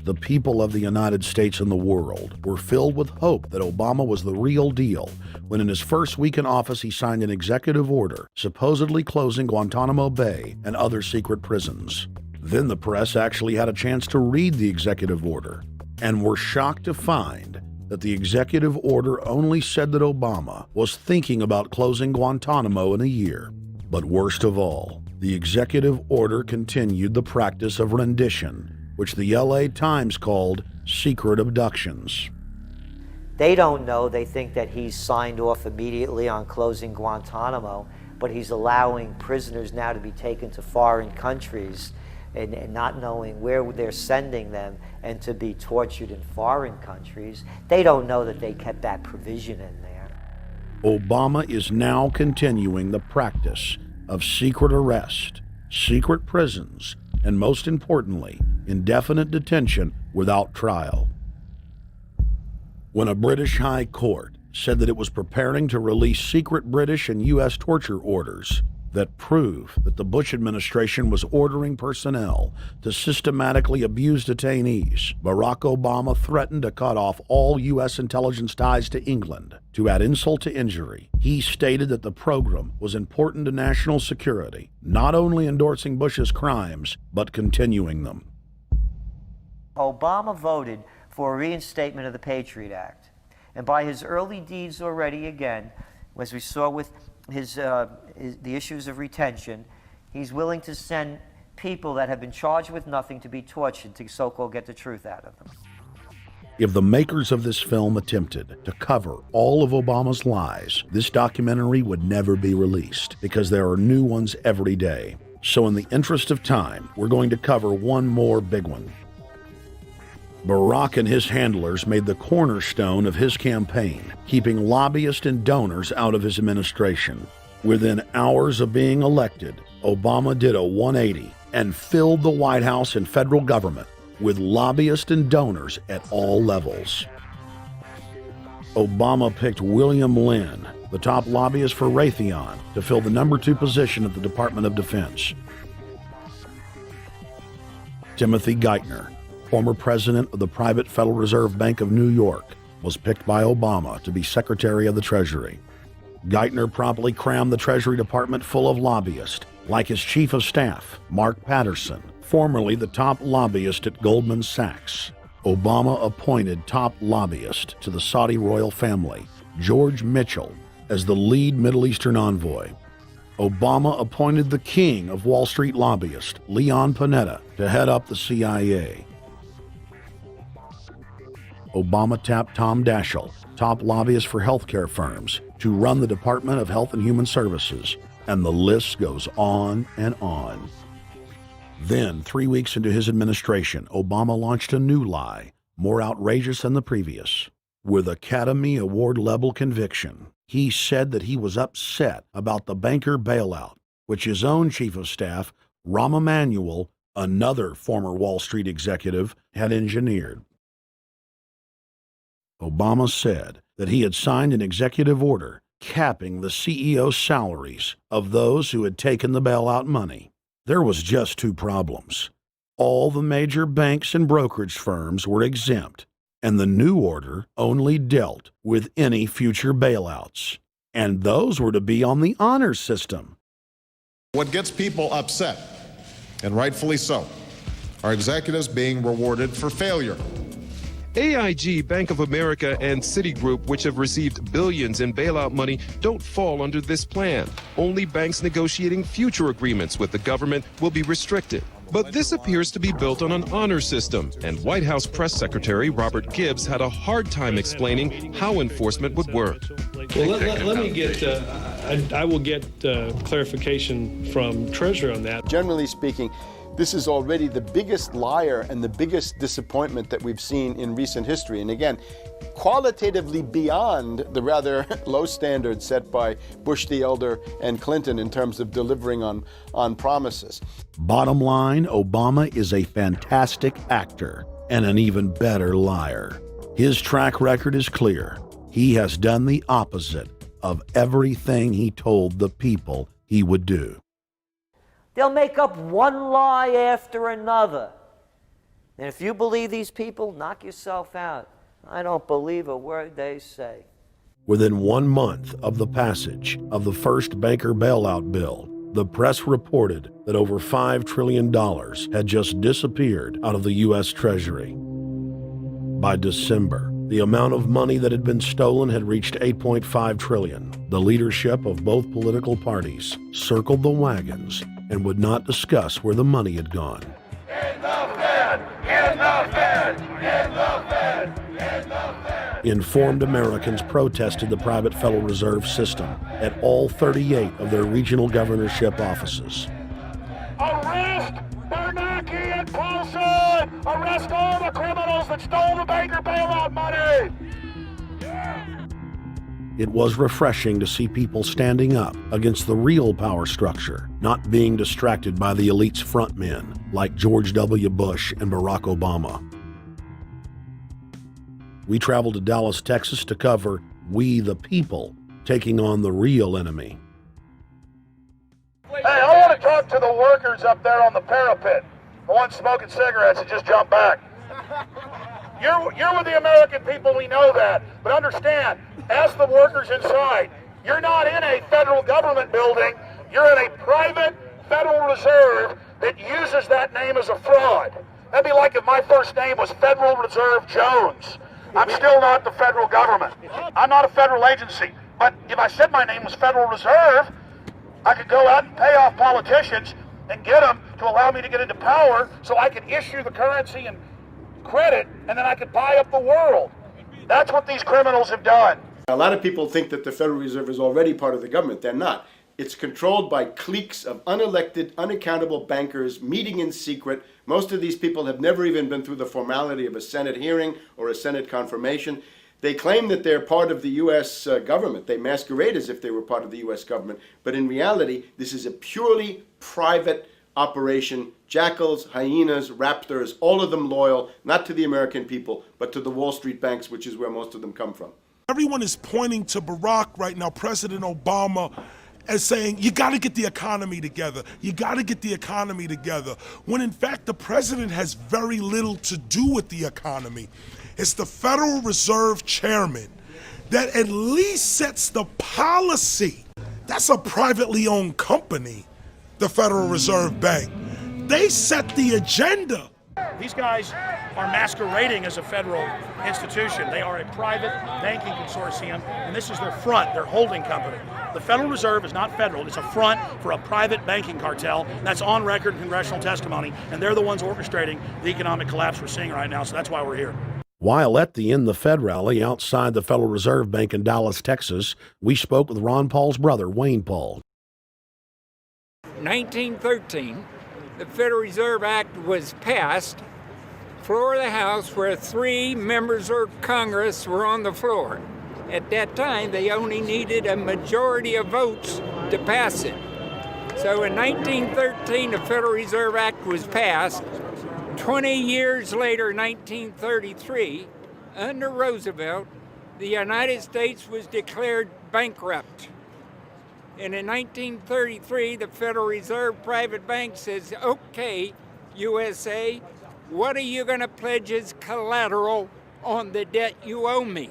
The people of the United States and the world were filled with hope that Obama was the real deal when in his first week in office he signed an executive order supposedly closing Guantanamo Bay and other secret prisons. Then the press actually had a chance to read the executive order and were shocked to find that the executive order only said that Obama was thinking about closing Guantanamo in a year. But worst of all, the executive order continued the practice of rendition, which the LA Times called secret abductions. They don't know. They think that he's signed off immediately on closing Guantanamo, but he's allowing prisoners now to be taken to foreign countries and not knowing where they're sending them and to be tortured in foreign countries. They don't know that they kept that provision in there. Obama is now continuing the practice of secret arrest, secret prisons, and most importantly, indefinite detention without trial. When a British High Court said that it was preparing to release secret British and U.S. torture orders that prove that the Bush administration was ordering personnel to systematically abuse detainees, Barack Obama threatened to cut off all U.S. intelligence ties to England. To add insult to injury, he stated that the program was important to national security, not only endorsing Bush's crimes, but continuing them. Obama voted for a reinstatement of the Patriot Act. And by his early deeds already, again, as we saw with the issues of retention, he's willing to send people that have been charged with nothing to be tortured to so-called get the truth out of them. If the makers of this film attempted to cover all of Obama's lies, this documentary would never be released because there are new ones every day. So in the interest of time, we're going to cover one more big one. Barack and his handlers made the cornerstone of his campaign, keeping lobbyists and donors out of his administration. Within hours of being elected, Obama did a 180 and filled the White House and federal government with lobbyists and donors at all levels. Obama picked William Lynn, the top lobbyist for Raytheon, to fill the number 2 position at the Department of Defense. Timothy Geithner, former president of the private Federal Reserve Bank of New York, was picked by Obama to be Secretary of the Treasury. Geithner promptly crammed the Treasury Department full of lobbyists, like his chief of staff, Mark Patterson, formerly the top lobbyist at Goldman Sachs. Obama appointed top lobbyist to the Saudi royal family, George Mitchell, as the lead Middle Eastern envoy. Obama appointed the king of Wall Street lobbyists, Leon Panetta, to head up the CIA. Obama tapped Tom Daschle, top lobbyist for healthcare firms, to run the Department of Health and Human Services, and the list goes on and on. Then, 3 weeks into his administration, Obama launched a new lie, more outrageous than the previous. With Academy Award-level conviction, he said that he was upset about the banker bailout, which his own chief of staff, Rahm Emanuel, another former Wall Street executive, had engineered. Obama said that he had signed an executive order capping the CEO's salaries of those who had taken the bailout money. There was just 2 problems. All the major banks and brokerage firms were exempt, and the new order only dealt with any future bailouts. And those were to be on the honor system. What gets people upset, and rightfully so, are executives being rewarded for failure. AIG, Bank of America, and Citigroup, which have received billions in bailout money, don't fall under this plan. Only banks negotiating future agreements with the government will be restricted. But this appears to be built on an honor system, and White House Press Secretary Robert Gibbs had a hard time explaining how enforcement would work. Well, let me get, I will get clarification from Treasury on that. Generally speaking, this is already the biggest liar and the biggest disappointment that we've seen in recent history. And again, qualitatively beyond the rather low standards set by Bush the Elder and Clinton in terms of delivering on promises. Bottom line, Obama is a fantastic actor and an even better liar. His track record is clear. He has done the opposite of everything he told the people he would do. They'll make up one lie after another. And if you believe these people, knock yourself out. I don't believe a word they say. Within 1 month of the passage of the first banker bailout bill, the press reported that over $5 trillion had just disappeared out of the U.S. Treasury. By December, the amount of money that had been stolen had reached $8.5 trillion. The leadership of both political parties circled the wagons and would not discuss where the money had gone. Enough, man! In the Fed! In the Fed! In the Fed! Informed Americans protested the private Federal Reserve System at all 38 of their regional governorship offices. Arrest Bernanke and Paulson! Arrest all the criminals that stole the banker bailout money! It was refreshing to see people standing up against the real power structure, not being distracted by the elite's frontmen like George W. Bush and Barack Obama. We traveled to Dallas, Texas to cover We the People taking on the real enemy. Hey, I want to talk to the workers up there on the parapet, the ones smoking cigarettes that just jumped back. You're with the American people, we know that, but understand, ask the workers inside. You're not in a federal government building, you're in a private Federal Reserve that uses that name as a fraud. That'd be like if my first name was Federal Reserve Jones. I'm still not the federal government. I'm not a federal agency, but if I said my name was Federal Reserve, I could go out and pay off politicians and get them to allow me to get into power so I could issue the currency and credit, and then I could buy up the world. That's what these criminals have done. A lot of people think that the Federal Reserve is already part of the government. They're not. It's controlled by cliques of unelected, unaccountable bankers meeting in secret. Most of these people have never even been through the formality of a Senate hearing or a Senate confirmation. They claim that they're part of the U.S. government. They masquerade as if they were part of the U.S. government. But in reality, this is a purely private operation. Jackals, hyenas, raptors, all of them loyal, not to the American people, but to the Wall Street banks, which is where most of them come from. Everyone is pointing to Barack right now, President Obama, as saying, you got to get the economy together. You got to get the economy together. When in fact, the president has very little to do with the economy. It's the Federal Reserve chairman that at least sets the policy. That's a privately owned company, the Federal Reserve Bank. They set the agenda. These guys are masquerading as a federal institution. They are a private banking consortium, and this is their front, their holding company. The Federal Reserve is not federal. It's a front for a private banking cartel. That's on record in congressional testimony, and they're the ones orchestrating the economic collapse we're seeing right now, so that's why we're here. While at the End the Fed rally outside the Federal Reserve Bank in Dallas, Texas, we spoke with Ron Paul's brother, Wayne Paul. 1913, the Federal Reserve Act was passed, floor of the House, where 3 members of Congress were on the floor. At that time, they only needed a majority of votes to pass it. So in 1913, the Federal Reserve Act was passed. 20 years later, 1933, under Roosevelt, the United States was declared bankrupt. And in 1933, the Federal Reserve private bank says, okay, USA, what are you going to pledge as collateral on the debt you owe me?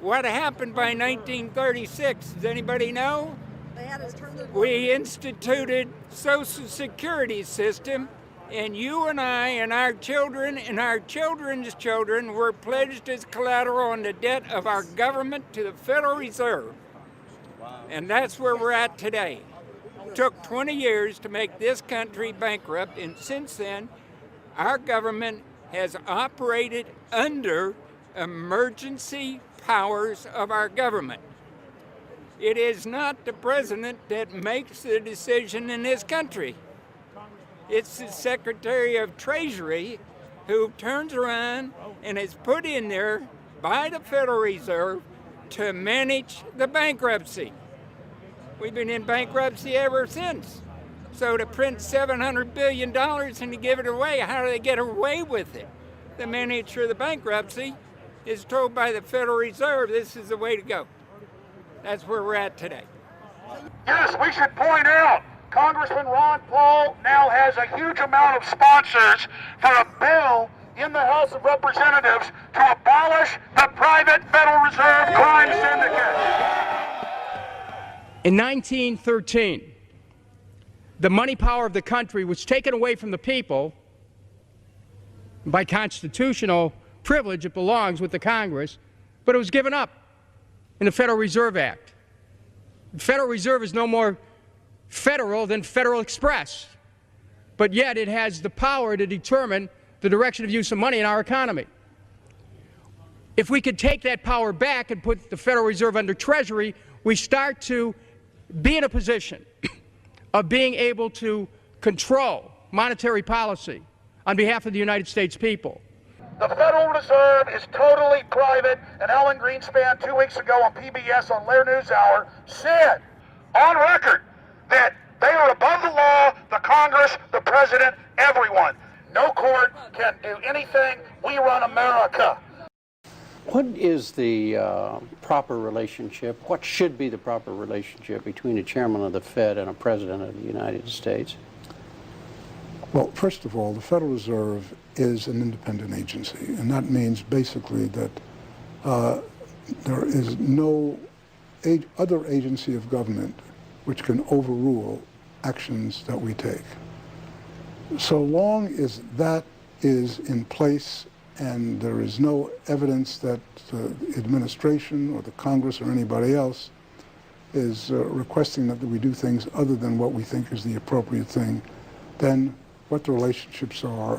What happened by 1936? Does anybody know? We instituted Social Security system, and you and I and our children and our children's children were pledged as collateral on the debt of our government to the Federal Reserve. And that's where we're at today. It took 20 years to make this country bankrupt, and since then, our government has operated under emergency powers of our government. It is not the president that makes the decision in this country. It's the Secretary of Treasury who turns around and is put in there by the Federal Reserve to manage the bankruptcy. We've been in bankruptcy ever since. So to print $700 billion and to give it away, how do they get away with it? The manager of the bankruptcy is told by the Federal Reserve this is the way to go. That's where we're at today. Yes, we should point out, Congressman Ron Paul now has a huge amount of sponsors for a bill in the House of Representatives to abolish the private Federal Reserve crime syndicate. In 1913, the money power of the country was taken away from the people. By constitutional privilege, it belongs with the Congress, but it was given up in the Federal Reserve Act. The Federal Reserve is no more federal than Federal Express, but yet it has the power to determine the direction of use of money in our economy. If we could take that power back and put the Federal Reserve under Treasury, we start to be in a position of being able to control monetary policy on behalf of the United States people. The Federal Reserve is totally private, and Alan Greenspan 2 weeks ago on PBS on Lair NewsHour said on record that they are above the law, the Congress, the President, everyone. No court can do anything. We run America. What is the proper relationship, what should be the proper relationship between a chairman of the Fed and a president of the United States? Well, first of all, the Federal Reserve is an independent agency, and that means basically that there is no other agency of government which can overrule actions that we take. So long as that is in place and there is no evidence that the administration or the Congress or anybody else is requesting that we do things other than what we think is the appropriate thing, then what the relationships are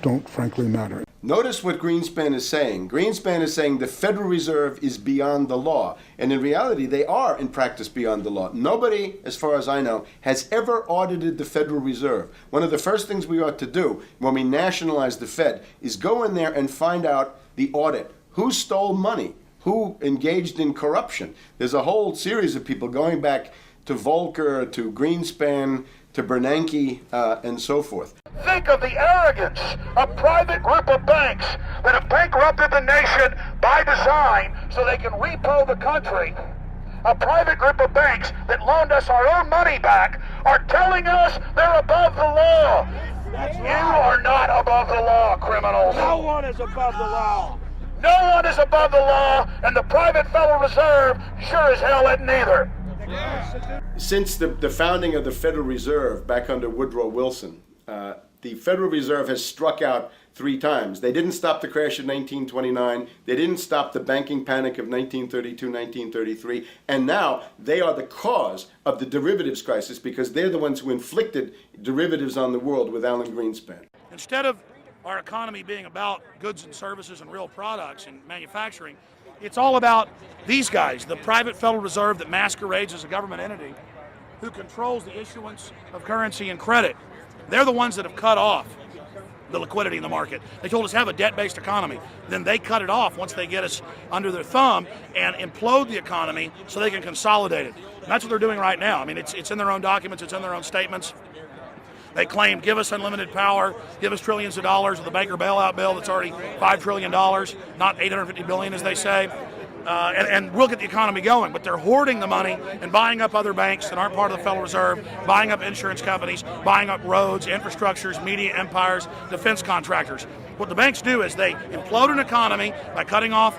don't frankly matter. Notice what Greenspan is saying. Greenspan is saying the Federal Reserve is beyond the law. And in reality, they are in practice beyond the law. Nobody, as far as I know, has ever audited the Federal Reserve. One of the first things we ought to do when we nationalize the Fed is go in there and find out the audit. Who stole money? Who engaged in corruption? There's a whole series of people going back to Volcker, to Greenspan, to Bernanke, and so forth. Think of the arrogance of private group of banks that have bankrupted the nation by design so they can repo the country. A private group of banks that loaned us our own money back are telling us they're above the law. You are not above the law, criminals. No one is above the law. No one is above the law, and the private Federal Reserve sure as hell isn't either. Since the founding of the Federal Reserve back under Woodrow Wilson, the Federal Reserve has struck out 3 times. They didn't stop the crash of 1929. They didn't stop the banking panic of 1932, 1933. And now they are the cause of the derivatives crisis because they're the ones who inflicted derivatives on the world with Alan Greenspan. Instead of our economy being about goods and services and real products and manufacturing, it's all about these guys, the private Federal Reserve that masquerades as a government entity who controls the issuance of currency and credit. They're the ones that have cut off the liquidity in the market. They told us have a debt-based economy. Then they cut it off once they get us under their thumb and implode the economy so they can consolidate it. And that's what they're doing right now. I mean, it's in their own documents, it's in their own statements. They claim, give us unlimited power, give us trillions of dollars of the Baker bailout bill that's already $5 trillion, not $850 billion as they say. And we'll get the economy going, but they're hoarding the money and buying up other banks that aren't part of the Federal Reserve, buying up insurance companies, buying up roads, infrastructures, media empires, defense contractors. What the banks do is they implode an economy by cutting off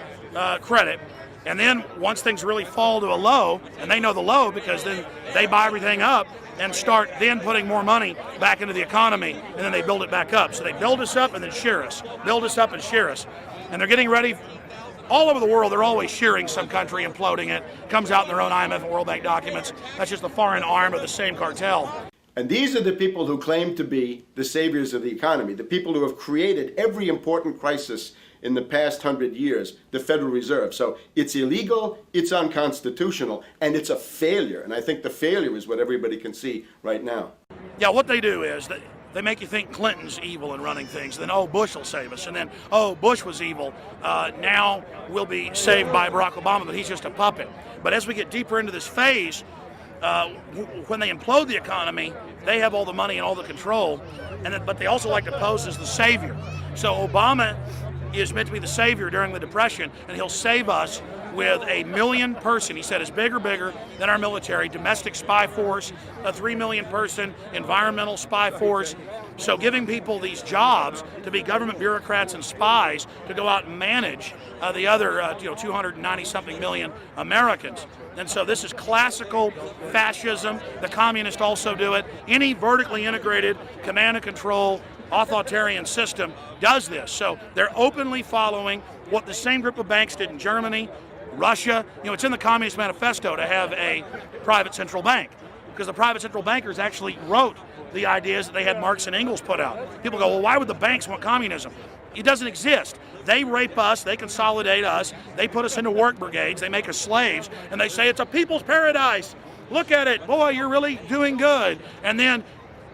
credit, and then once things really fall to a low, and they know the low because then they buy everything up and start then putting more money back into the economy, and then they build it back up. So they build us up and then shear us, build us up and shear us. And they're getting ready. All over the world, they're always shearing some country, imploding it. Comes out in their own IMF and World Bank documents. That's just the foreign arm of the same cartel. And these are the people who claim to be the saviors of the economy, the people who have created every important crisis in the past 100 years, the Federal Reserve. So it's illegal, it's unconstitutional, and it's a failure. And I think the failure is what everybody can see right now. Yeah, what they do is they make you think Clinton's evil in running things. Then, oh, Bush will save us. And then, oh, Bush was evil. Now we'll be saved by Barack Obama, but he's just a puppet. But as we get deeper into this phase, when they implode the economy, they have all the money and all the control. But they also like to pose as the savior. So Obama is meant to be the savior during the Depression, and he'll save us with a 1 million person, he said, is bigger than our military, domestic spy force, a 3 million person environmental spy force. So giving people these jobs to be government bureaucrats and spies to go out and manage the other 290-something million Americans. And so this is classical fascism. The communists also do it. Any vertically integrated command and control authoritarian system does this. So they're openly following what the same group of banks did in Germany, Russia. It's in the Communist Manifesto to have a private central bank, because the private central bankers actually wrote the ideas that they had Marx and Engels put out. People go, well, why would the banks want communism? It doesn't exist. They rape us, they consolidate us, they put us into work brigades, they make us slaves, and they say it's a people's paradise. Look at it, boy, you're really doing good. And then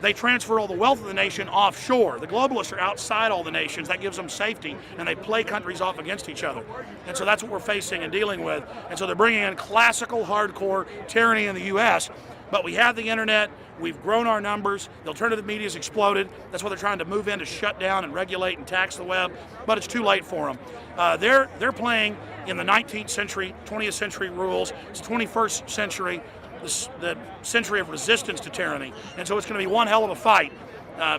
they transfer all the wealth of the nation offshore. The globalists are outside all the nations. That gives them safety, and they play countries off against each other. And so that's what we're facing and dealing with. And so they're bringing in classical, hardcore tyranny in the U.S., but we have the internet. We've grown our numbers. The alternative media's exploded. That's why they're trying to move in to shut down and regulate and tax the web, but it's too late for them. They're playing in the 19th century, 20th century rules. It's 21st century, the century of resistance to tyranny. And so it's going to be one hell of a fight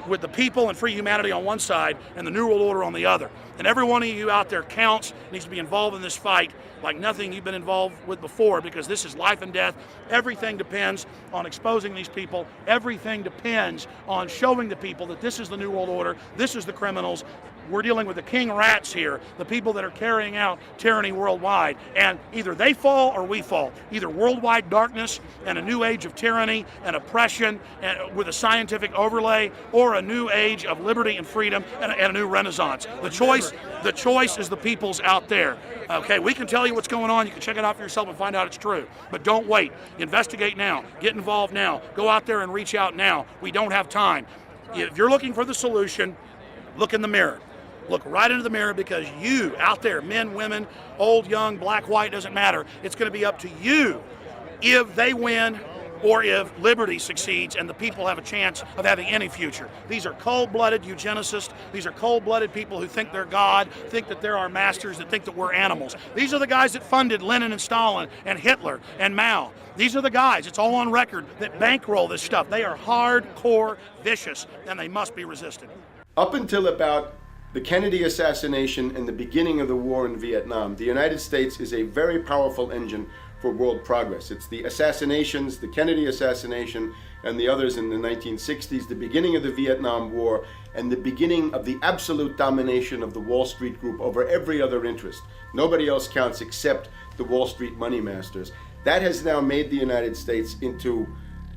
with the people and free humanity on one side and the New World Order on the other. And every one of you out there counts, needs to be involved in this fight like nothing you've been involved with before, because this is life and death. Everything depends on exposing these people. Everything depends on showing the people that this is the New World Order, this is the criminals. We're dealing with the king rats here, the people that are carrying out tyranny worldwide. And either they fall or we fall. Either worldwide darkness and a new age of tyranny and oppression and with a scientific overlay, or a new age of liberty and freedom and a new renaissance. The choice is the people's out there. Okay, we can tell you what's going on. You can check it out for yourself and find out it's true. But don't wait. Investigate now. Get involved now. Go out there and reach out now. We don't have time. If you're looking for the solution, look in the mirror. Look right into the mirror, because you out there, men, women, old, young, black, white, doesn't matter. It's going to be up to you if they win or if liberty succeeds and the people have a chance of having any future. These are cold-blooded eugenicists. These are cold-blooded people who think they're God, think that they're our masters, that think that we're animals. These are the guys that funded Lenin and Stalin and Hitler and Mao. These are the guys, it's all on record, that bankroll this stuff. They are hardcore vicious, and they must be resisted. Up until about the Kennedy assassination and the beginning of the war in Vietnam, the United States is a very powerful engine for world progress. It's the assassinations, the Kennedy assassination, and the others in the 1960s, the beginning of the Vietnam War, and the beginning of the absolute domination of the Wall Street Group over every other interest. Nobody else counts except the Wall Street money masters. That has now made the United States into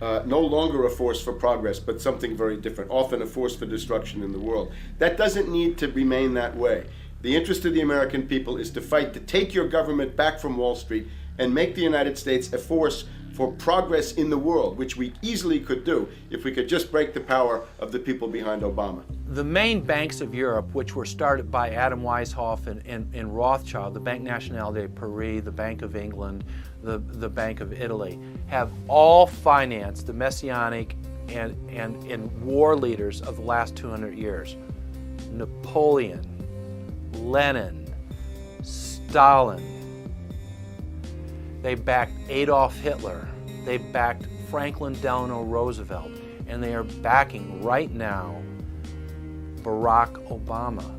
no longer a force for progress, but something very different, often a force for destruction in the world. That doesn't need to remain that way. The interest of the American people is to fight to take your government back from Wall Street and make the United States a force for progress in the world, which we easily could do if we could just break the power of the people behind Obama. The main banks of Europe, which were started by Adam Weishaupt and Rothschild, the Banque Nationale de Paris, the Bank of England, the Bank of Italy, have all financed the messianic and war leaders of the last 200 years. Napoleon, Lenin, Stalin. They backed Adolf Hitler. They backed Franklin Delano Roosevelt. And they are backing right now Barack Obama.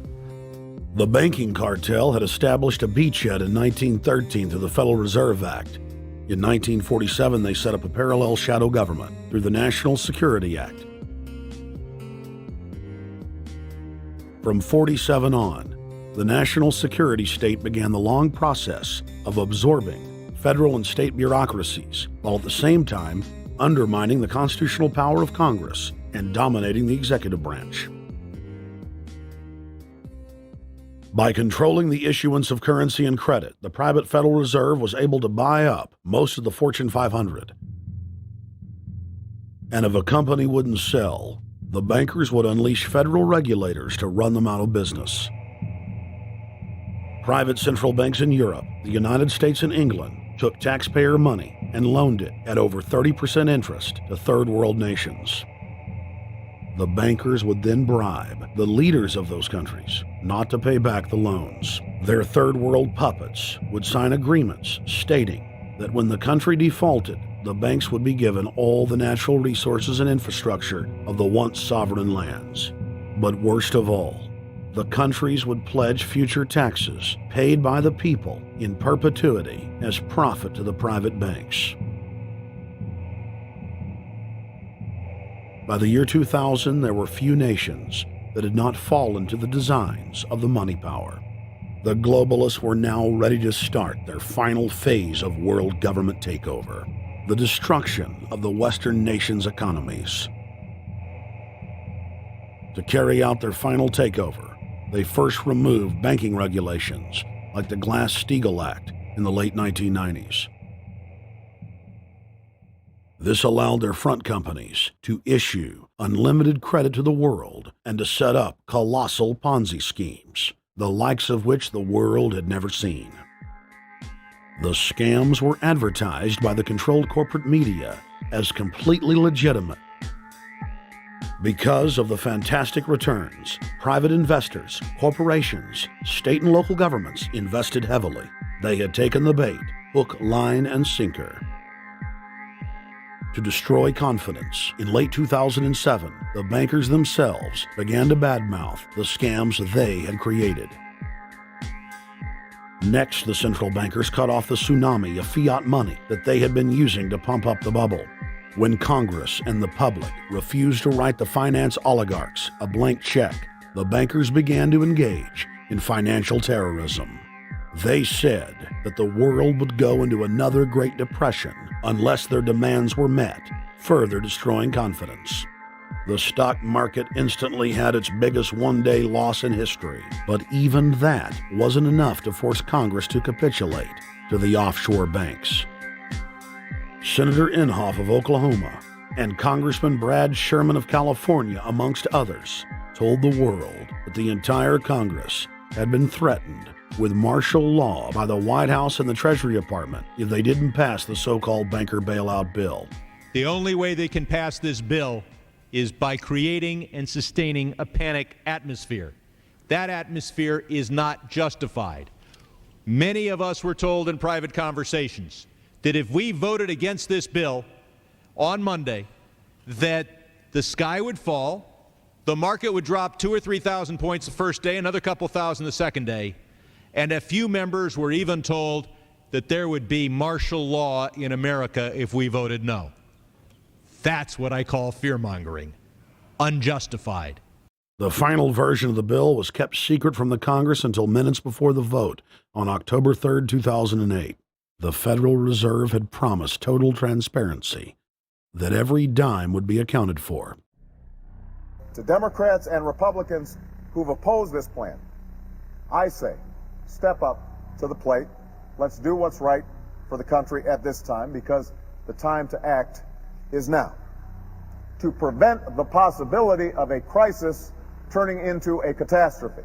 The banking cartel had established a beachhead in 1913 through the Federal Reserve Act. In 1947, they set up a parallel shadow government through the National Security Act. From 47 on, the national security state began the long process of absorbing federal and state bureaucracies, while at the same time undermining the constitutional power of Congress and dominating the executive branch. By controlling the issuance of currency and credit, the private Federal Reserve was able to buy up most of the Fortune 500. And if a company wouldn't sell, the bankers would unleash federal regulators to run them out of business. Private central banks in Europe, the United States, and England took taxpayer money and loaned it at over 30% interest to third world nations. The bankers would then bribe the leaders of those countries not to pay back the loans. Their third world puppets would sign agreements stating that when the country defaulted, the banks would be given all the natural resources and infrastructure of the once sovereign lands. But worst of all, the countries would pledge future taxes paid by the people in perpetuity as profit to the private banks. By the year 2000, there were few nations that had not fallen to the designs of the money power. The globalists were now ready to start their final phase of world government takeover, the destruction of the Western nations' economies. To carry out their final takeover, they first removed banking regulations like the Glass-Steagall Act in the late 1990s. This allowed their front companies to issue unlimited credit to the world and to set up colossal Ponzi schemes, the likes of which the world had never seen. The scams were advertised by the controlled corporate media as completely legitimate. Because of the fantastic returns, private investors, corporations, state and local governments invested heavily. They had taken the bait, hook, line, and sinker. To destroy confidence, in late 2007, the bankers themselves began to badmouth the scams they had created. Next, the central bankers cut off the tsunami of fiat money that they had been using to pump up the bubble. When Congress and the public refused to write the finance oligarchs a blank check, the bankers began to engage in financial terrorism. They said that the world would go into another Great Depression unless their demands were met, further destroying confidence. The stock market instantly had its biggest one-day loss in history, but even that wasn't enough to force Congress to capitulate to the offshore banks. Senator Inhofe of Oklahoma and Congressman Brad Sherman of California, amongst others, told the world that the entire Congress had been threatened with martial law by the White House and the Treasury Department if they didn't pass the so-called banker bailout bill. The only way they can pass this bill is by creating and sustaining a panic atmosphere. That atmosphere is not justified. Many of us were told in private conversations that if we voted against this bill on Monday, that the sky would fall, the market would drop 2,000 or 3,000 points the first day, another couple thousand the second day, and a few members were even told that there would be martial law in America if we voted no. That's what I call fear-mongering. Unjustified. The final version of the bill was kept secret from the Congress until minutes before the vote on October 3, 2008. The Federal Reserve had promised total transparency, that every dime would be accounted for. To Democrats and Republicans who've opposed this plan, I say, step up to the plate. Let's do what's right for the country at this time, because the time to act is now. To prevent the possibility of a crisis turning into a catastrophe.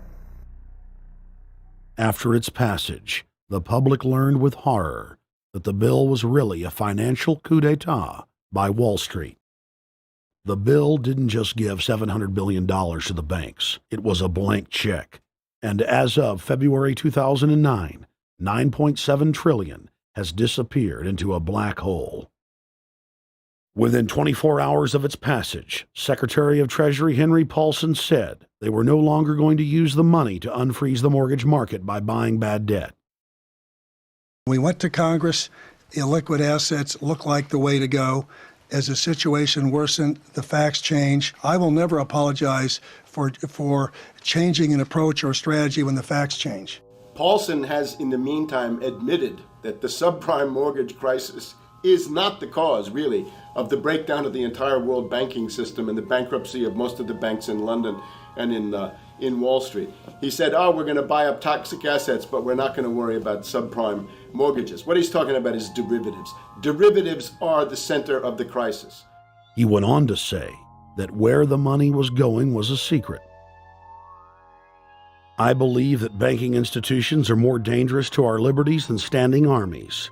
After its passage, the public learned with horror that the bill was really a financial coup d'etat by Wall Street. The bill didn't just give $700 billion to the banks. It was a blank check. And as of February 2009, $9.7 trillion has disappeared into a black hole. Within 24 hours of its passage, Secretary of Treasury Henry Paulson said they were no longer going to use the money to unfreeze the mortgage market by buying bad debt. We went to Congress. Illiquid assets look like the way to go. As the situation worsened, the facts change. I will never apologize for changing an approach or strategy when the facts change. Paulson has, in the meantime, admitted that the subprime mortgage crisis is not the cause, really, of the breakdown of the entire world banking system and the bankruptcy of most of the banks in London and in Wall Street. He said, we're going to buy up toxic assets, but we're not going to worry about subprime mortgages. What he's talking about is derivatives. Derivatives are the center of the crisis. He went on to say that where the money was going was a secret. I believe that banking institutions are more dangerous to our liberties than standing armies.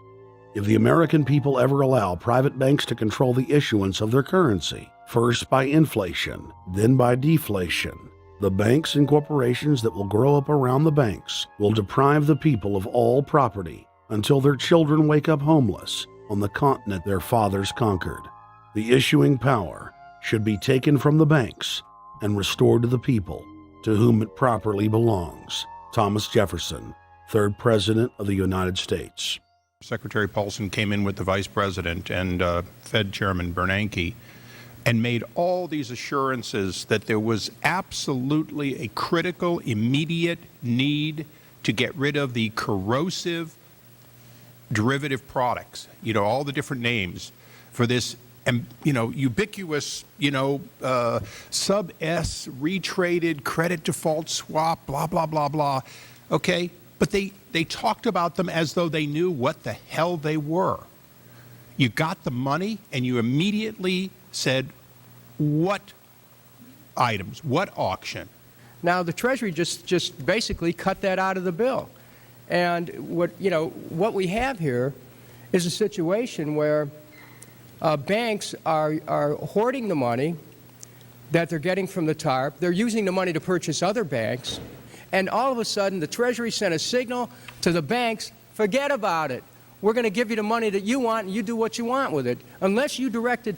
If the American people ever allow private banks to control the issuance of their currency, first by inflation, then by deflation, the banks and corporations that will grow up around the banks will deprive the people of all property until their children wake up homeless on the continent their fathers conquered. The issuing power should be taken from the banks and restored to the people, to whom it properly belongs. Thomas Jefferson, 3rd President of the United States. Secretary Paulson came in with the Vice President and Fed Chairman Bernanke and made all these assurances that there was absolutely a critical, immediate need to get rid of the corrosive derivative products, all the different names for this and ubiquitous, sub S retraded credit default swap, blah, blah, blah, blah. Okay? But they talked about them as though they knew what the hell they were. You got the money and you immediately said, what items, what auction? Now, the Treasury just basically cut that out of the bill. And what we have here is a situation where banks are hoarding the money that they're getting from the TARP. They're using the money to purchase other banks. And all of a sudden, the Treasury sent a signal to the banks, forget about it. We're going to give you the money that you want, and you do what you want with it. Unless you direct it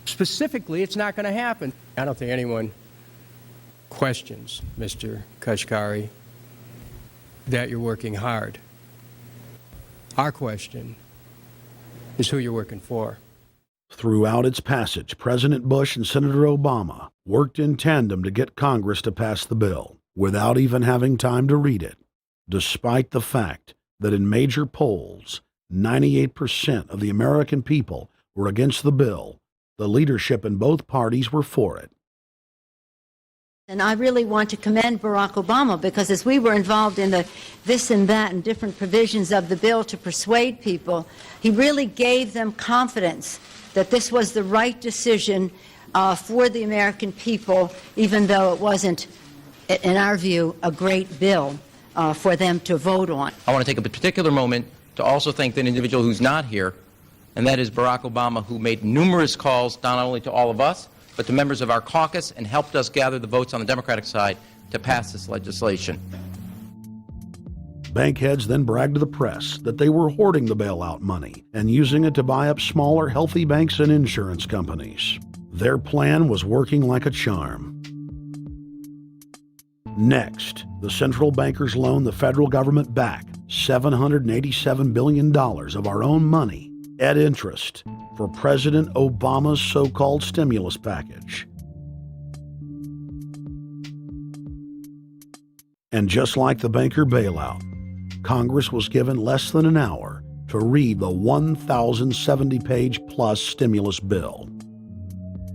specifically, it's not going to happen. I don't think anyone questions, Mr. Kashkari, that you're working hard. Our question is who you're working for. Throughout its passage, President Bush and Senator Obama worked in tandem to get Congress to pass the bill without even having time to read it, despite the fact that in major polls, 98% of the American people were against the bill. The leadership in both parties were for it. And I really want to commend Barack Obama, because as we were involved in the this and that and different provisions of the bill to persuade people, he really gave them confidence that this was the right decision for the American people, even though it wasn't, in our view, a great bill for them to vote on. I want to take a particular moment to also thank an individual who's not here, and that is Barack Obama, who made numerous calls not only to all of us, but to members of our caucus, and helped us gather the votes on the Democratic side to pass this legislation. Bank heads then bragged to the press that they were hoarding the bailout money and using it to buy up smaller, healthy banks and insurance companies. Their plan was working like a charm. Next, the central bankers loaned the federal government back $787 billion of our own money at interest for President Obama's so-called stimulus package. And just like the banker bailout, Congress was given less than an hour to read the 1,070-page plus stimulus bill.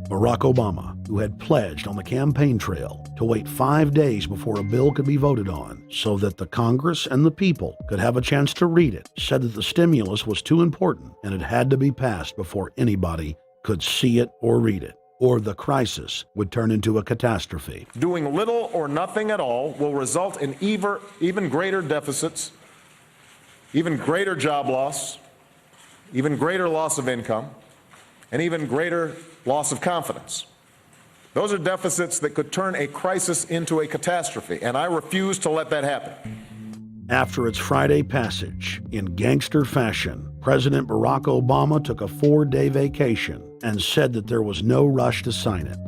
Barack Obama, who had pledged on the campaign trail to wait 5 days before a bill could be voted on so that the Congress and the people could have a chance to read it, said that the stimulus was too important and it had to be passed before anybody could see it or read it, or the crisis would turn into a catastrophe. Doing little or nothing at all will result in even greater deficits, even greater job loss, even greater loss of income, and even greater loss of confidence. Those are deficits that could turn a crisis into a catastrophe, and I refuse to let that happen. After its Friday passage, in gangster fashion, President Barack Obama took a 4-day vacation and said that there was no rush to sign it.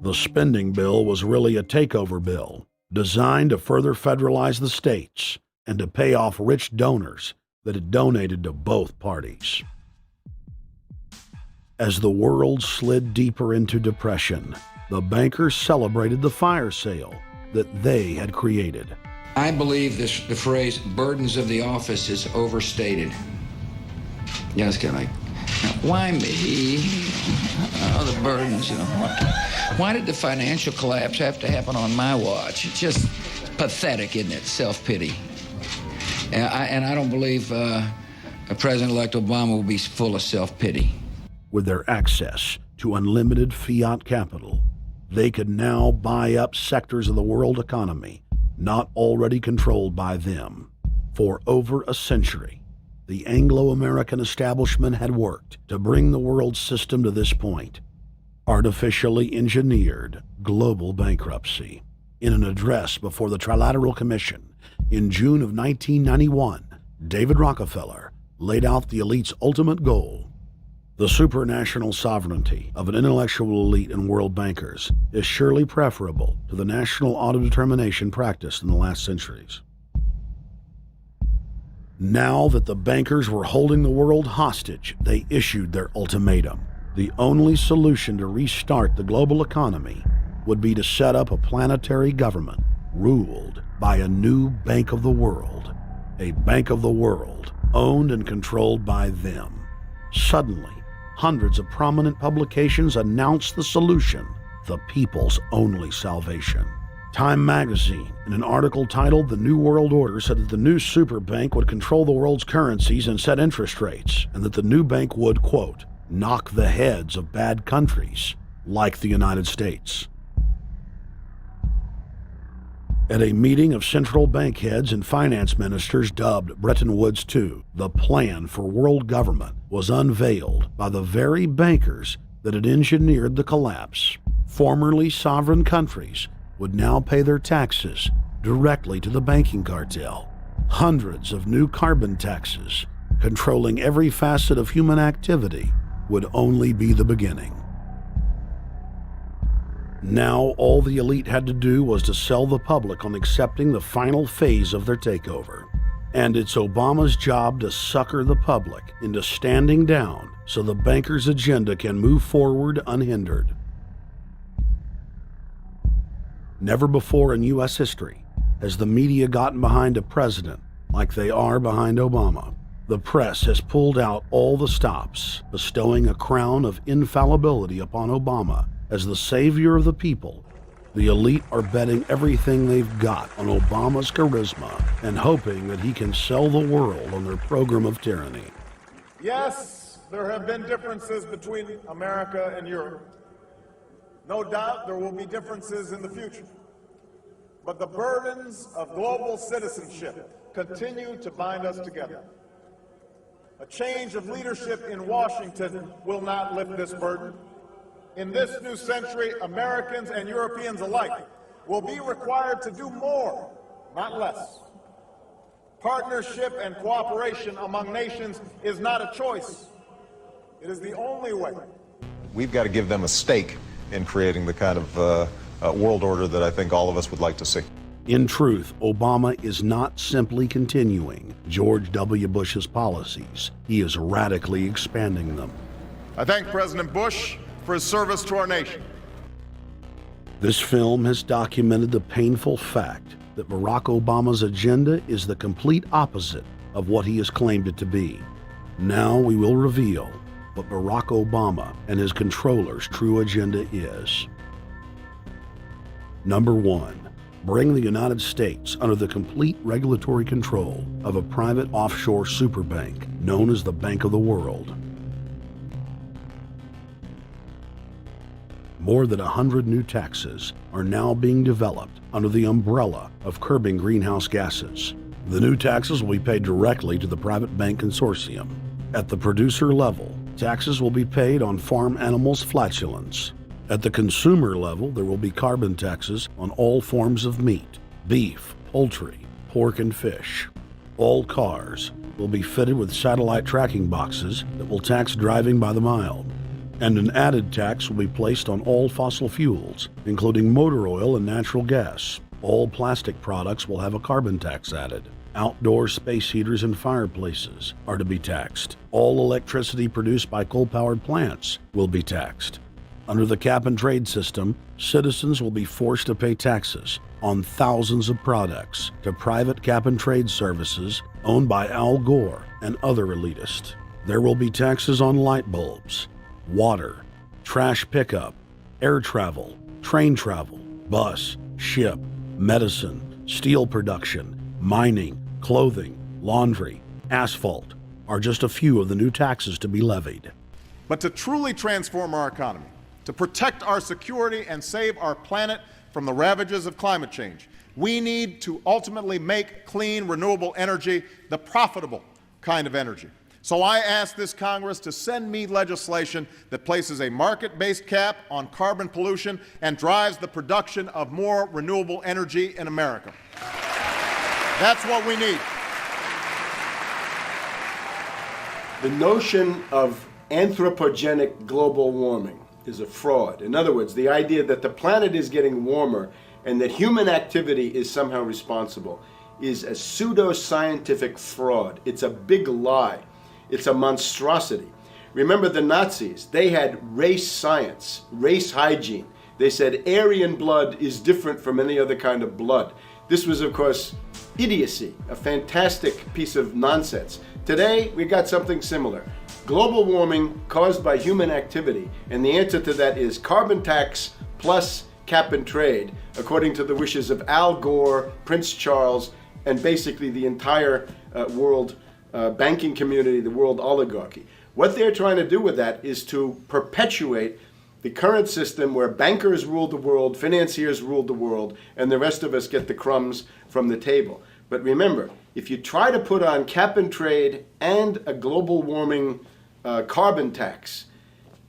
The spending bill was really a takeover bill, designed to further federalize the states and to pay off rich donors that had donated to both parties. As the world slid deeper into depression, the bankers celebrated the fire sale that they had created. I believe the phrase burdens of the office is overstated. Yeah, it's kind of like, why me? Oh, the burdens, Why did the financial collapse have to happen on my watch? It's just pathetic, isn't it? Self-pity. And I don't believe President-elect Obama will be full of self-pity. With their access to unlimited fiat capital, they could now buy up sectors of the world economy not already controlled by them. For over a century, the Anglo-American establishment had worked to bring the world system to this point. Artificially engineered global bankruptcy. In an address before the Trilateral Commission in June of 1991, David Rockefeller laid out the elite's ultimate goal. The supranational sovereignty of an intellectual elite and world bankers is surely preferable to the national autodetermination practiced in the last centuries. Now that the bankers were holding the world hostage, they issued their ultimatum. The only solution to restart the global economy would be to set up a planetary government ruled by a new Bank of the World, a Bank of the World owned and controlled by them. Suddenly, hundreds of prominent publications announced the solution: the people's only salvation. Time magazine, in an article titled "The New World Order," said that the new super bank would control the world's currencies and set interest rates, and that the new bank would, quote, knock the heads of bad countries like the United States. At a meeting of central bank heads and finance ministers dubbed Bretton Woods II, the plan for world government was unveiled by the very bankers that had engineered the collapse. Formerly sovereign countries would now pay their taxes directly to the banking cartel. Hundreds of new carbon taxes, controlling every facet of human activity, would only be the beginning. Now all the elite had to do was to sell the public on accepting the final phase of their takeover. And it's Obama's job to sucker the public into standing down so the bankers' agenda can move forward unhindered. Never before in U.S. history has the media gotten behind a president like they are behind Obama. The press has pulled out all the stops, bestowing a crown of infallibility upon Obama as the savior of the people. The elite are betting everything they've got on Obama's charisma and hoping that he can sell the world on their program of tyranny. Yes, there have been differences between America and Europe. No doubt there will be differences in the future. But the burdens of global citizenship continue to bind us together. A change of leadership in Washington will not lift this burden. In this new century, Americans and Europeans alike will be required to do more, not less. Partnership and cooperation among nations is not a choice. It is the only way. We've got to give them a stake in creating the kind of world order that I think all of us would like to see. In truth, Obama is not simply continuing George W. Bush's policies. He is radically expanding them. I thank President Bush for his service to our nation. This film has documented the painful fact that Barack Obama's agenda is the complete opposite of what he has claimed it to be. Now we will reveal what Barack Obama and his controllers' true agenda is. Number 1. Bring the United States under the complete regulatory control of a private offshore superbank known as the Bank of the World. More than 100 new taxes are now being developed under the umbrella of curbing greenhouse gases. The new taxes will be paid directly to the private bank consortium. At the producer level, taxes will be paid on farm animals' flatulence. At the consumer level, there will be carbon taxes on all forms of meat, beef, poultry, pork, and fish. All cars will be fitted with satellite tracking boxes that will tax driving by the mile. And an added tax will be placed on all fossil fuels, including motor oil and natural gas. All plastic products will have a carbon tax added. Outdoor space heaters and fireplaces are to be taxed. All electricity produced by coal-powered plants will be taxed. Under the cap-and-trade system, citizens will be forced to pay taxes on thousands of products to private cap-and-trade services owned by Al Gore and other elitists. There will be taxes on light bulbs, water, trash pickup, air travel, train travel, bus, ship, medicine, steel production, mining, clothing, laundry, asphalt are just a few of the new taxes to be levied. But to truly transform our economy, to protect our security and save our planet from the ravages of climate change, we need to ultimately make clean, renewable energy the profitable kind of energy. So I ask this Congress to send me legislation that places a market-based cap on carbon pollution and drives the production of more renewable energy in America. That's what we need. The notion of anthropogenic global warming is a fraud. In other words, the idea that the planet is getting warmer and that human activity is somehow responsible is a pseudo-scientific fraud. It's a big lie. It's a monstrosity. Remember the Nazis, they had race science, race hygiene. They said Aryan blood is different from any other kind of blood. This was, of course, idiocy, a fantastic piece of nonsense. Today, we got something similar. Global warming caused by human activity, and the answer to that is carbon tax plus cap and trade, according to the wishes of Al Gore, Prince Charles, and basically the entire world banking community, the world oligarchy. What they're trying to do with that is to perpetuate the current system where bankers rule the world, financiers rule the world, and the rest of us get the crumbs from the table. But remember, if you try to put on cap and trade and a global warming carbon tax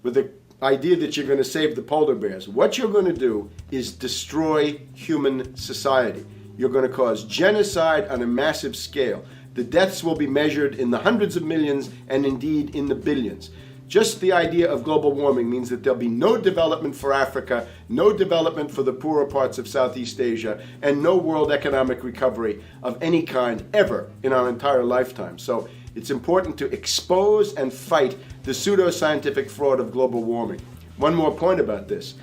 with the idea that you're going to save the polar bears, what you're going to do is destroy human society. You're going to cause genocide on a massive scale. The deaths will be measured in the hundreds of millions and indeed in the billions. Just the idea of global warming means that there'll be no development for Africa, no development for the poorer parts of Southeast Asia, and no world economic recovery of any kind ever in our entire lifetime. So it's important to expose and fight the pseudoscientific fraud of global warming. One more point about this.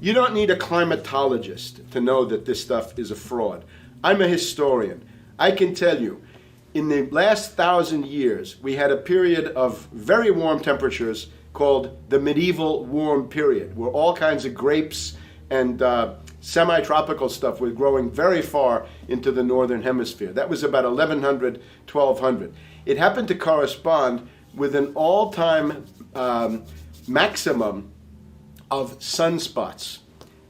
You don't need a climatologist to know that this stuff is a fraud. I'm a historian. I can tell you, in the last 1,000 years, we had a period of very warm temperatures called the medieval warm period, where all kinds of grapes and semi-tropical stuff was growing very far into the northern hemisphere. That was about 1100, 1200. It happened to correspond with an all-time maximum of sunspots.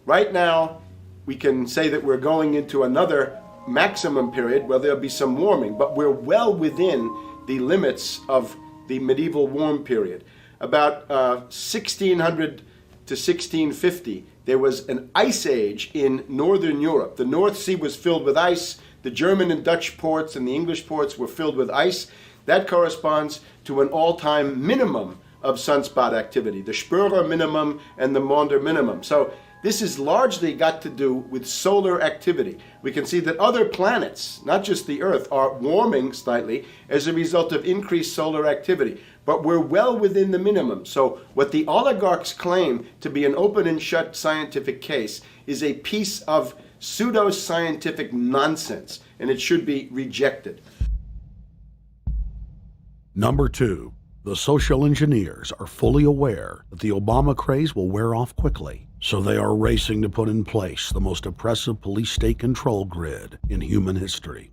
Right now, we can say that we're going into another maximum period where there'll be some warming, but we're well within the limits of the medieval warm period. About 1600 to 1650, there was an ice age in Northern Europe. The North Sea was filled with ice. The German and Dutch ports and the English ports were filled with ice. That corresponds to an all-time minimum of sunspot activity, the Spörer minimum and the Maunder minimum. So this has largely got to do with solar activity. We can see that other planets, not just the Earth, are warming slightly as a result of increased solar activity. But we're well within the minimum. So what the oligarchs claim to be an open and shut scientific case is a piece of pseudoscientific nonsense, and it should be rejected. Number 2, the social engineers are fully aware that the Obama craze will wear off quickly, so they are racing to put in place the most oppressive police state control grid in human history.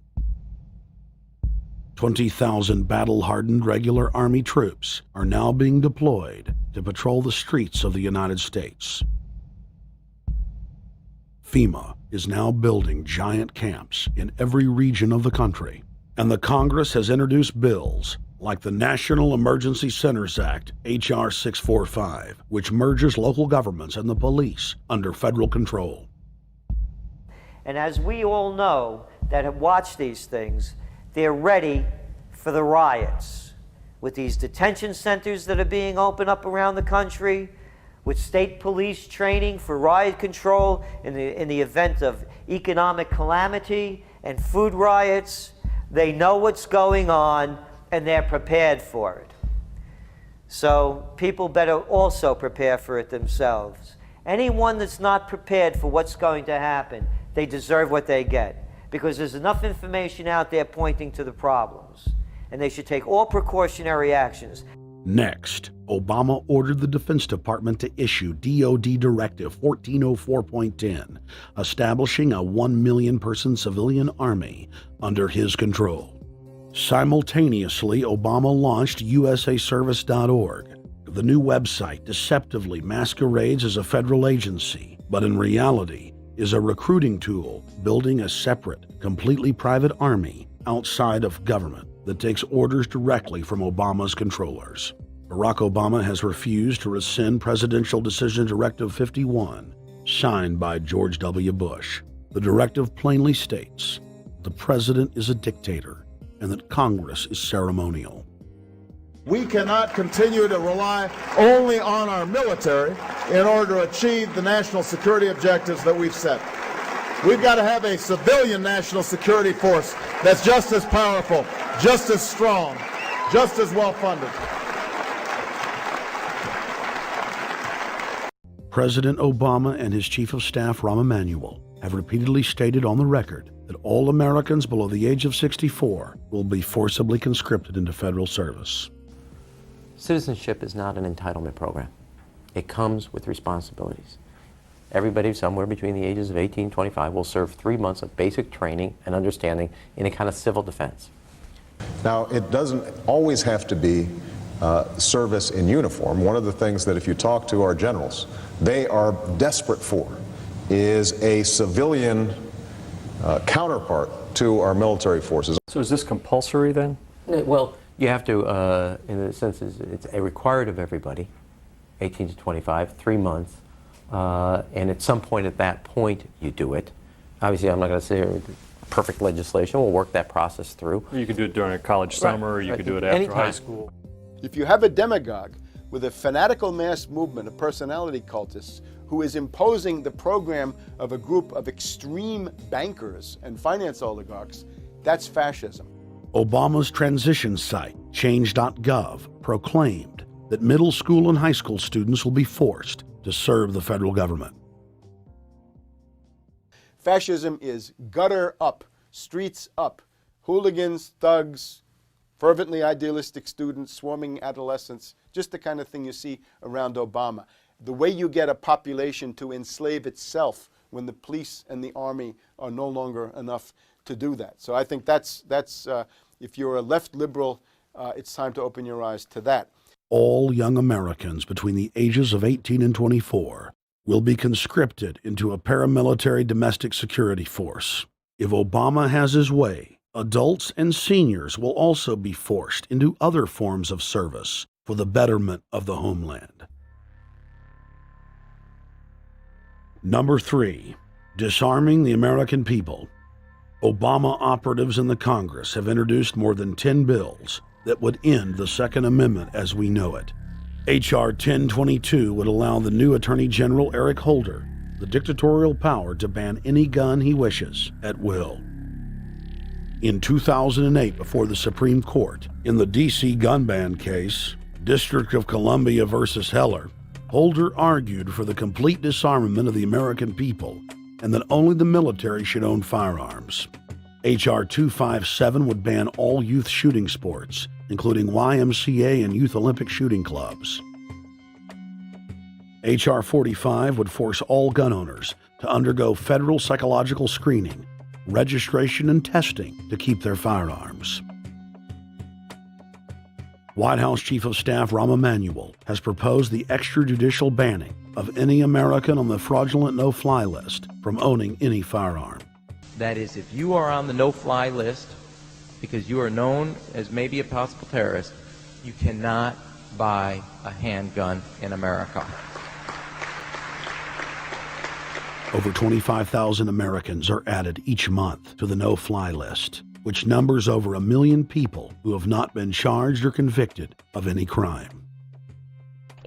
20,000 battle-hardened regular Army troops are now being deployed to patrol the streets of the United States. FEMA is now building giant camps in every region of the country, and the Congress has introduced bills like the National Emergency Centers Act, H.R. 645, which merges local governments and the police under federal control. And as we all know that have watched these things, they're ready for the riots. With these detention centers that are being opened up around the country, with state police training for riot control in the event of economic calamity and food riots, they know what's going on and they're prepared for it. So people better also prepare for it themselves. Anyone that's not prepared for what's going to happen, they deserve what they get, because there's enough information out there pointing to the problems, and they should take all precautionary actions. Next, Obama ordered the Defense Department to issue DoD Directive 1404.10, establishing a 1 million person civilian army under his control. Simultaneously, Obama launched USAService.org. The new website deceptively masquerades as a federal agency, but in reality is a recruiting tool building a separate, completely private army outside of government that takes orders directly from Obama's controllers. Barack Obama has refused to rescind Presidential Decision Directive 51, signed by George W. Bush. The directive plainly states the president is a dictator and that Congress is ceremonial. We cannot continue to rely only on our military in order to achieve the national security objectives that we've set. We've got to have a civilian national security force that's just as powerful, just as strong, just as well funded. President Obama and his Chief of Staff, Rahm Emanuel, have repeatedly stated on the record that all Americans below the age of 64 will be forcibly conscripted into federal service. Citizenship is not an entitlement program. It comes with responsibilities. Everybody somewhere between the ages of 18 and 25 will serve 3 months of basic training and understanding in a kind of civil defense. Now, it doesn't always have to be service in uniform. One of the things that if you talk to our generals, they are desperate for is a civilian counterpart to our military forces. So is this compulsory then? Well, you have to, in the sense, it's required of everybody, 18 to 25, 3 months. And at some point at that point, you do it. Obviously, I'm not going to say perfect legislation. We'll work that process through. Or you could do it during a college summer, or you could do it after high school. If you have a demagogue with a fanatical mass movement of personality cultists who is imposing the program of a group of extreme bankers and finance oligarchs, that's fascism. Obama's transition site, change.gov, proclaimed that middle school and high school students will be forced to serve the federal government. Fascism is gutter up, streets up, hooligans, thugs, fervently idealistic students, swarming adolescents, just the kind of thing you see around Obama. The way you get a population to enslave itself when the police and the army are no longer enough to do that. So I think that's if you're a left liberal, it's time to open your eyes to that. All young Americans between the ages of 18 and 24 will be conscripted into a paramilitary domestic security force. If Obama has his way, adults and seniors will also be forced into other forms of service for the betterment of the homeland. Number 3, disarming the American people. Obama operatives in the Congress have introduced more than 10 bills that would end the Second Amendment as we know it. H.R. 1022 would allow the new Attorney General Eric Holder the dictatorial power to ban any gun he wishes at will. In 2008, before the Supreme Court, in the D.C. gun ban case, District of Columbia versus Heller, Holder argued for the complete disarmament of the American people and that only the military should own firearms. H.R. 257 would ban all youth shooting sports, including YMCA and Youth Olympic shooting clubs. H.R. 45 would force all gun owners to undergo federal psychological screening, registration, and testing to keep their firearms. White House Chief of Staff Rahm Emanuel has proposed the extrajudicial banning of any American on the fraudulent no-fly list from owning any firearm. That is, if you are on the no-fly list because you are known as maybe a possible terrorist, you cannot buy a handgun in America. Over 25,000 Americans are added each month to the no-fly list, which numbers over 1 million people who have not been charged or convicted of any crime.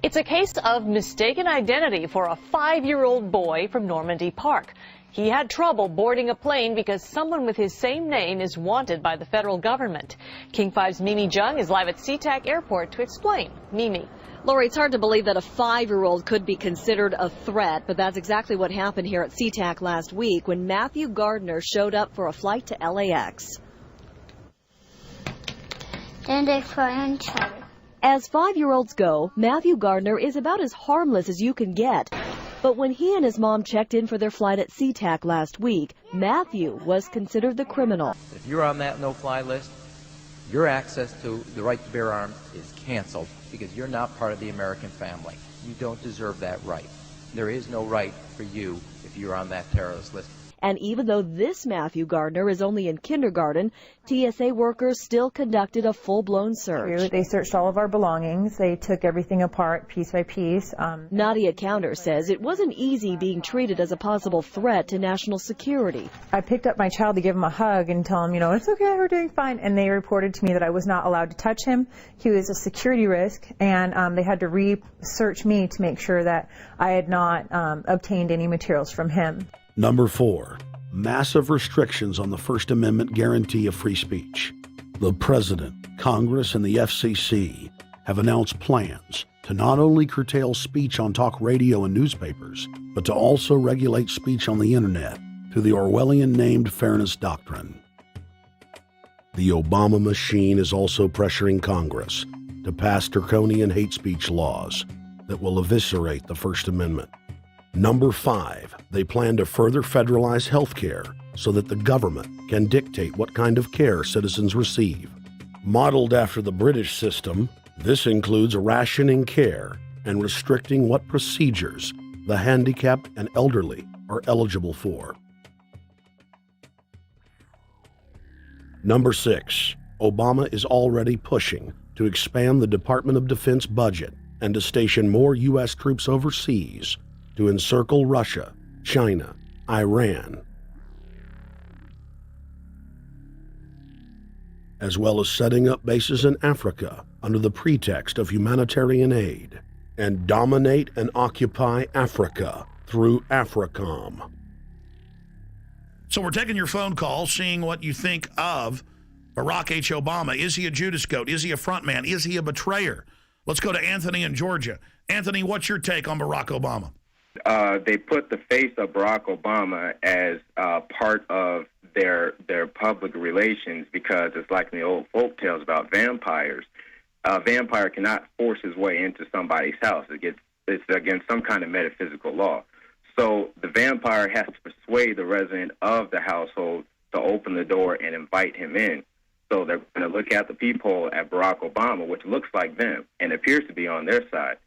It's a case of mistaken identity for a 5-year-old boy from Normandy Park. He had trouble boarding a plane because someone with his same name is wanted by the federal government. King 5's Mimi Jung is live at SeaTac Airport to explain. Mimi. Lori, it's hard to believe that a 5-year-old could be considered a threat, but that's exactly what happened here at SeaTac last week when Matthew Gardner showed up for a flight to LAX. As 5-year-olds go, Matthew Gardner is about as harmless as you can get. But when he and his mom checked in for their flight at SeaTac last week, Matthew was considered the criminal. If you're on that no-fly list, your access to the right to bear arms is canceled because you're not part of the American family. You don't deserve that right. There is no right for you if you're on that terrorist list. And even though this Matthew Gardner is only in kindergarten, TSA workers still conducted a full-blown search. They searched all of our belongings. They took everything apart piece by piece. Nadia Counter says it wasn't easy being treated as a possible threat to national security. I picked up my child to give him a hug and tell him, it's okay, we're doing fine. And they reported to me that I was not allowed to touch him. He was a security risk, and they had to re-search me to make sure that I had not obtained any materials from him. Number 4, massive restrictions on the First Amendment guarantee of free speech. The President, Congress, and the FCC have announced plans to not only curtail speech on talk radio and newspapers, but to also regulate speech on the internet to the Orwellian-named Fairness Doctrine. The Obama machine is also pressuring Congress to pass draconian hate speech laws that will eviscerate the First Amendment. Number 5, they plan to further federalize health care so that the government can dictate what kind of care citizens receive. Modeled after the British system, this includes rationing care and restricting what procedures the handicapped and elderly are eligible for. Number 6, Obama is already pushing to expand the Department of Defense budget and to station more U.S. troops overseas to encircle Russia, China, Iran, as well as setting up bases in Africa under the pretext of humanitarian aid, and dominate and occupy Africa through AFRICOM. So we're taking your phone call, seeing what you think of Barack H. Obama. Is he a Judas goat? Is he a front man? Is he a betrayer? Let's go to Anthony in Georgia. Anthony, what's your take on Barack Obama? They put the face of Barack Obama as part of their public relations because it's like in the old folk tales about vampires. A vampire cannot force his way into somebody's house. It's against some kind of metaphysical law. So the vampire has to persuade the resident of the household to open the door and invite him in. So they're going to look at the peephole at Barack Obama, which looks like them and appears to be on their side.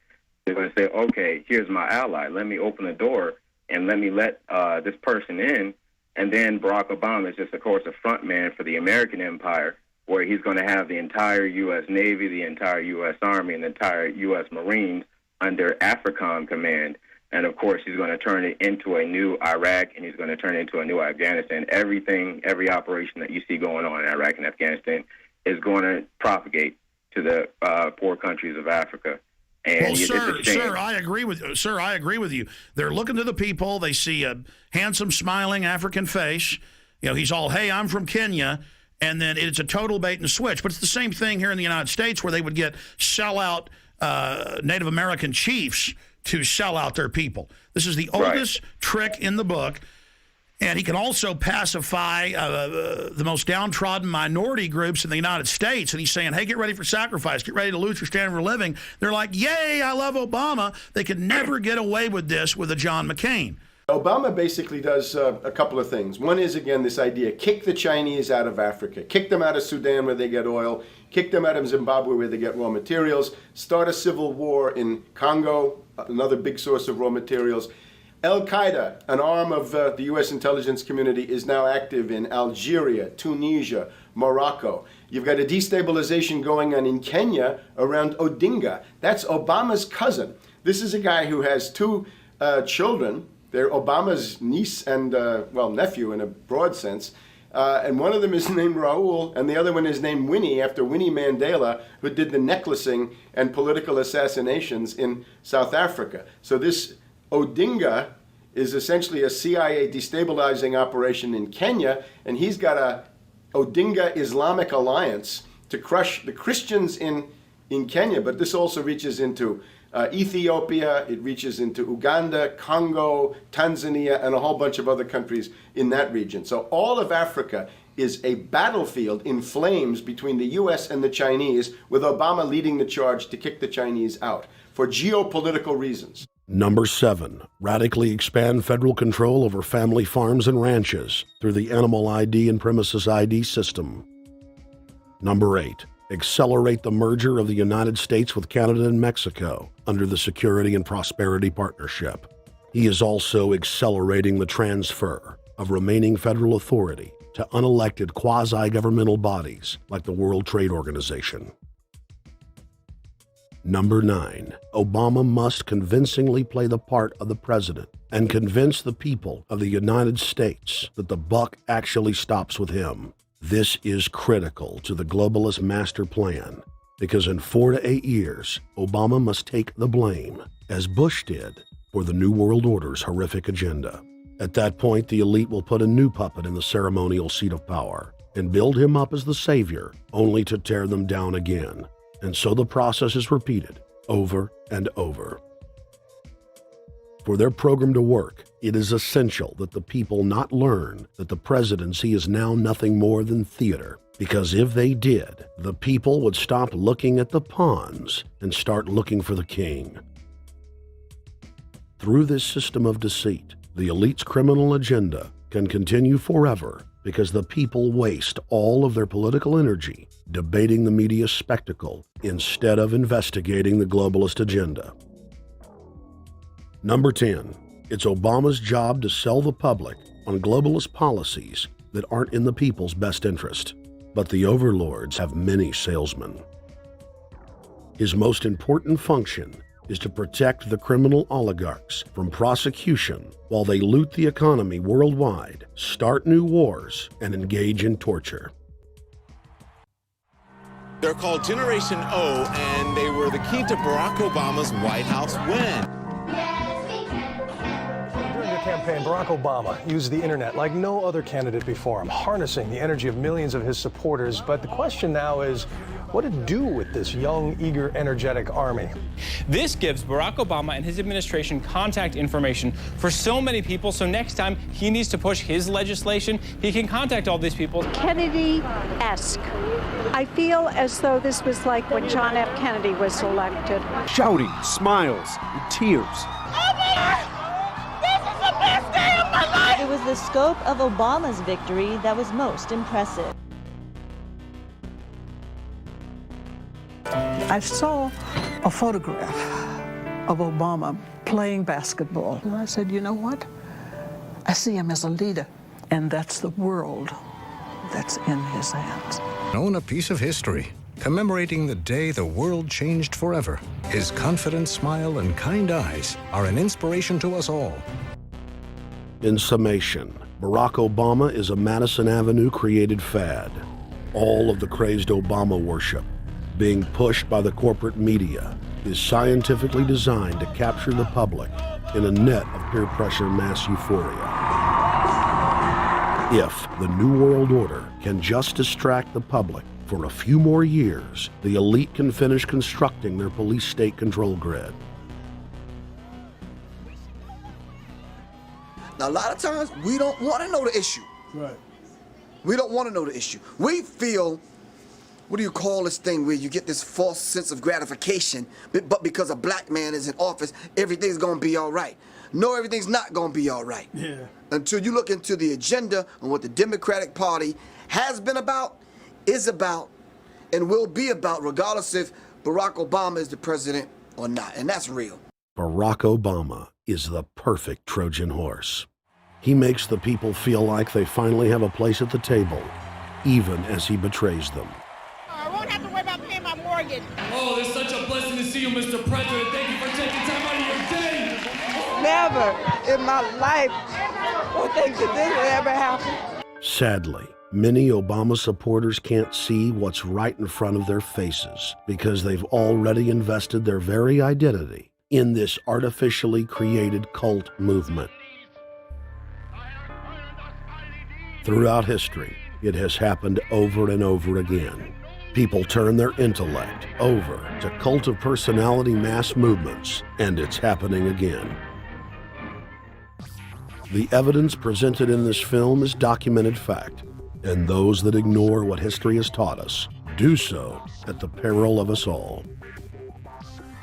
They're going to say, okay, here's my ally. Let me open the door and let me let this person in. And then Barack Obama is just, of course, a front man for the American empire, where he's going to have the entire U.S. Navy, the entire U.S. Army, and the entire U.S. Marines under AFRICOM command. And, of course, he's going to turn it into a new Iraq, and he's going to turn it into a new Afghanistan. Everything, every operation that you see going on in Iraq and Afghanistan is going to propagate to the poor countries of Africa. And well, sir, I agree with you. They're looking to the people. They see a handsome, smiling African face. You know, he's all, hey, I'm from Kenya. And then it's a total bait and switch. But it's the same thing here in the United States where they would get sellout Native American chiefs to sell out their people. This is the oldest trick in the book. And he can also pacify the most downtrodden minority groups in the United States. And he's saying, hey, get ready for sacrifice. Get ready to lose your standard of living. They're like, yay, I love Obama. They could never get away with this with a John McCain. Obama basically does a couple of things. One is, again, this idea, kick the Chinese out of Africa, kick them out of Sudan where they get oil, kick them out of Zimbabwe where they get raw materials, start a civil war in Congo, another big source of raw materials. Al-Qaeda, an arm of the U.S. intelligence community, is now active in Algeria, Tunisia, Morocco. You've got a destabilization going on in Kenya around Odinga. That's Obama's cousin. This is a guy who has two children. They're Obama's niece and, nephew in a broad sense. And one of them is named Raul, and the other one is named Winnie, after Winnie Mandela, who did the necklacing and political assassinations in South Africa. So this Odinga is essentially a CIA destabilizing operation in Kenya, and he's got a Odinga Islamic Alliance to crush the Christians in Kenya, but this also reaches into Ethiopia, it reaches into Uganda, Congo, Tanzania, and a whole bunch of other countries in that region. So all of Africa is a battlefield in flames between the U.S. and the Chinese, with Obama leading the charge to kick the Chinese out for geopolitical reasons. Number 7, radically expand federal control over family farms and ranches through the Animal ID and Premises ID system. Number 8, accelerate the merger of the United States with Canada and Mexico under the Security and Prosperity Partnership. He is also accelerating the transfer of remaining federal authority to unelected quasi-governmental bodies like the World Trade Organization. Number 9, Obama must convincingly play the part of the president and convince the people of the United States that the buck actually stops with him. This is critical to the globalist master plan because in 4 to 8 years, Obama must take the blame, as Bush did, for the New World Order's horrific agenda. At that point, the elite will put a new puppet in the ceremonial seat of power and build him up as the savior, only to tear them down again. And so the process is repeated over and over. For their program to work, it is essential that the people not learn that the presidency is now nothing more than theater. Because if they did, the people would stop looking at the pawns and start looking for the king. Through this system of deceit, the elite's criminal agenda can continue forever because the people waste all of their political energy debating the media spectacle instead of investigating the globalist agenda. Number 10, it's Obama's job to sell the public on globalist policies that aren't in the people's best interest. But the overlords have many salesmen. His most important function is to protect the criminal oligarchs from prosecution while they loot the economy worldwide, start new wars, and engage in torture. They're called Generation O, and they were the key to Barack Obama's White House win. During the campaign, Barack Obama used the internet like no other candidate before him, harnessing the energy of millions of his supporters. But the question now is, what to do with this young, eager, energetic army? This gives Barack Obama and his administration contact information for so many people, so next time he needs to push his legislation, he can contact all these people. Kennedy-esque. I feel as though this was like when John F. Kennedy was elected. Shouting, smiles, and tears. It was the scope of Obama's victory that was most impressive. I saw a photograph of Obama playing basketball, and I said, you know what? I see him as a leader, and that's the world that's in his hands. Own a piece of history, commemorating the day the world changed forever. His confident smile and kind eyes are an inspiration to us all. In summation, Barack Obama is a Madison Avenue created fad. All of the crazed Obama worship, being pushed by the corporate media, is scientifically designed to capture the public in a net of peer pressure mass euphoria. If the New World Order can just distract the public for a few more years, the elite can finish constructing their police state control grid. Now, a lot of times, we don't want to know the issue. Right. We don't want to know the issue. We feel, what do you call this thing where you get this false sense of gratification, but because a black man is in office, everything's going to be all right. No, everything's not going to be all right. Yeah. Until you look into the agenda and what the Democratic Party has been about, is about, and will be about, regardless if Barack Obama is the president or not. And that's real. Barack Obama is the perfect Trojan horse. He makes the people feel like they finally have a place at the table, even as he betrays them. I won't have to worry about paying my mortgage. Oh, it's such a blessing to see you, Mr. President. Thank you for taking time out of your day. Never in my life would think that this would ever happen. Sadly, many Obama supporters can't see what's right in front of their faces because they've already invested their very identity in this artificially created cult movement. Throughout history, it has happened over and over again. People turn their intellect over to cult of personality mass movements, and it's happening again. The evidence presented in this film is documented fact, and those that ignore what history has taught us do so at the peril of us all.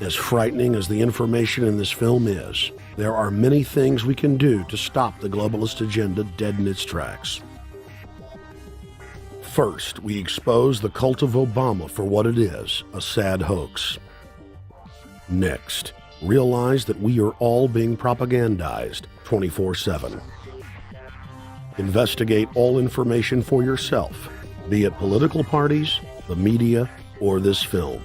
As frightening as the information in this film is, there are many things we can do to stop the globalist agenda dead in its tracks. First, we expose the cult of Obama for what it is, a sad hoax. Next, realize that we are all being propagandized 24/7. Investigate all information for yourself, be it political parties, the media, or this film.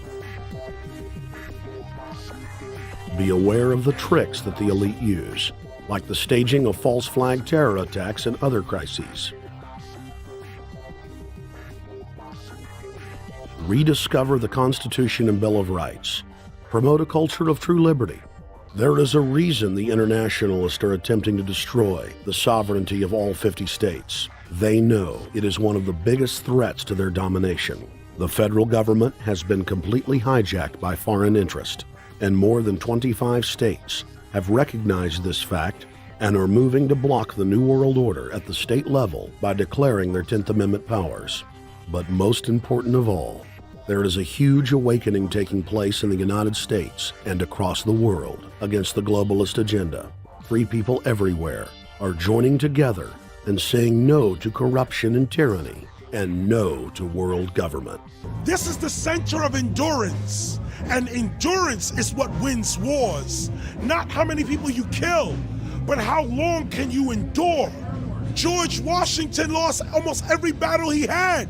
Be aware of the tricks that the elite use, like the staging of false flag terror attacks and other crises. Rediscover the Constitution and Bill of Rights. Promote a culture of true liberty. There is a reason the internationalists are attempting to destroy the sovereignty of all 50 states. They know it is one of the biggest threats to their domination. The federal government has been completely hijacked by foreign interest, and more than 25 states have recognized this fact and are moving to block the New World Order at the state level by declaring their 10th Amendment powers. But most important of all, there is a huge awakening taking place in the United States and across the world against the globalist agenda. Free people everywhere are joining together and saying no to corruption and tyranny and no to world government. This is the center of endurance, and endurance is what wins wars. Not how many people you kill, but how long can you endure? George Washington lost almost every battle he had,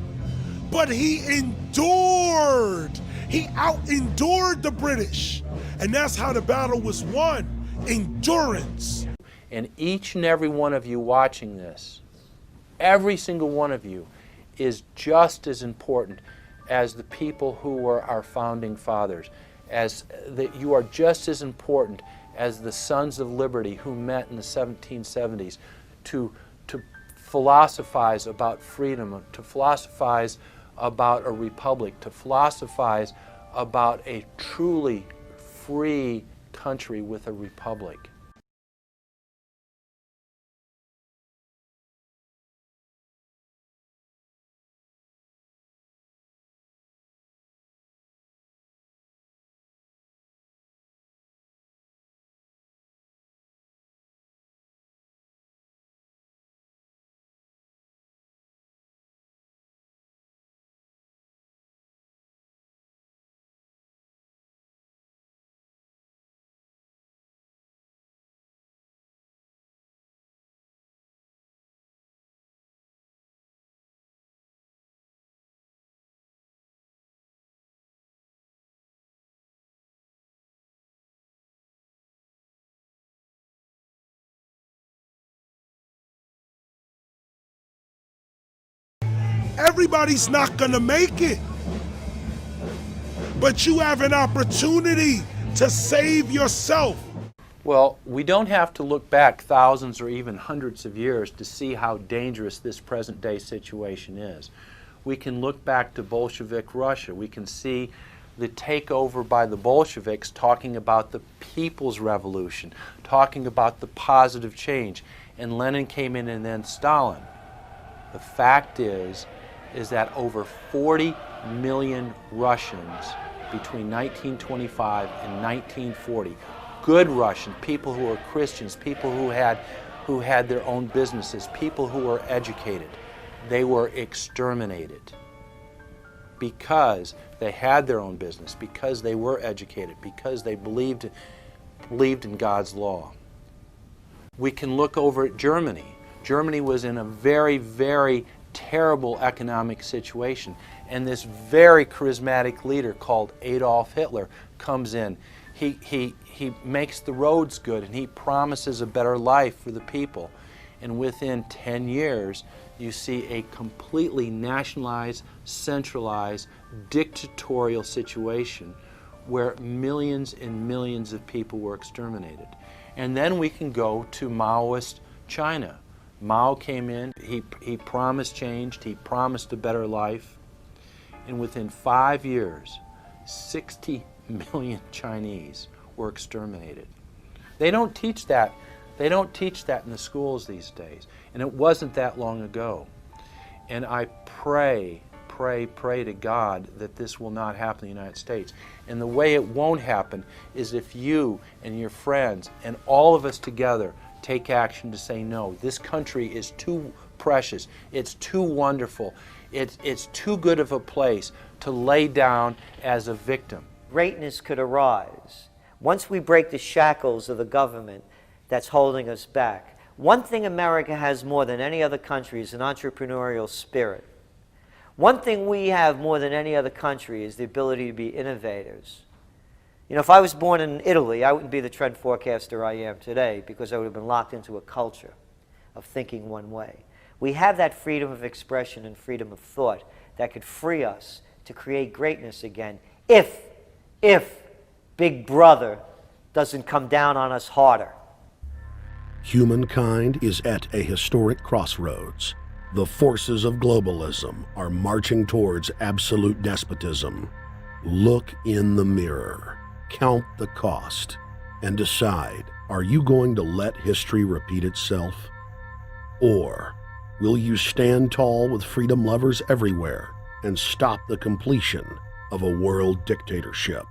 but he endured. He out-endured the British, and that's how the battle was won, endurance. And each and every one of you watching this, every single one of you, is just as important as the people who were our founding fathers, as that you are just as important as the Sons of Liberty who met in the 1770s to philosophize about freedom, to philosophize about a republic, to philosophize about a truly free country with a republic. Everybody's not gonna make it, but you have an opportunity to save yourself. Well, we don't have to look back thousands or even hundreds of years to see how dangerous this present day situation is. We can look back to Bolshevik Russia. We can see the takeover by the Bolsheviks talking about the people's revolution, talking about the positive change. And Lenin came in and then Stalin. The fact is that over 40 million Russians between 1925 and 1940, good Russians, people who were Christians, people who had their own businesses, people who were educated, they were exterminated because they had their own business, because they were educated, because they believed in God's law. We can look over at Germany. Germany was in a very, very terrible economic situation, and this very charismatic leader called Adolf Hitler comes in. He makes the roads good, and he promises a better life for the people. And within 10 years, you see a completely nationalized, centralized, dictatorial situation where millions and millions of people were exterminated. And then we can go to Maoist China. Mao came in, he promised change, he promised a better life, and within 5 years, 60 million Chinese were exterminated. They don't teach that. They don't teach that in the schools these days, and it wasn't that long ago. And I pray to God that this will not happen in the United States. And the way it won't happen is if you and your friends and all of us together take action to say no. This country is too precious. It's too wonderful. It's too good of a place to lay down as a victim. Greatness could arise once we break the shackles of the government that's holding us back. One thing America has more than any other country is an entrepreneurial spirit. One thing we have more than any other country is the ability to be innovators. You know, if I was born in Italy, I wouldn't be the trend forecaster I am today because I would have been locked into a culture of thinking one way. We have that freedom of expression and freedom of thought that could free us to create greatness again if Big Brother doesn't come down on us harder. Humankind is at a historic crossroads. The forces of globalism are marching towards absolute despotism. Look in the mirror. Count the cost and decide, Are you going to let history repeat itself? Or will you stand tall with freedom lovers everywhere and stop the completion of a world dictatorship?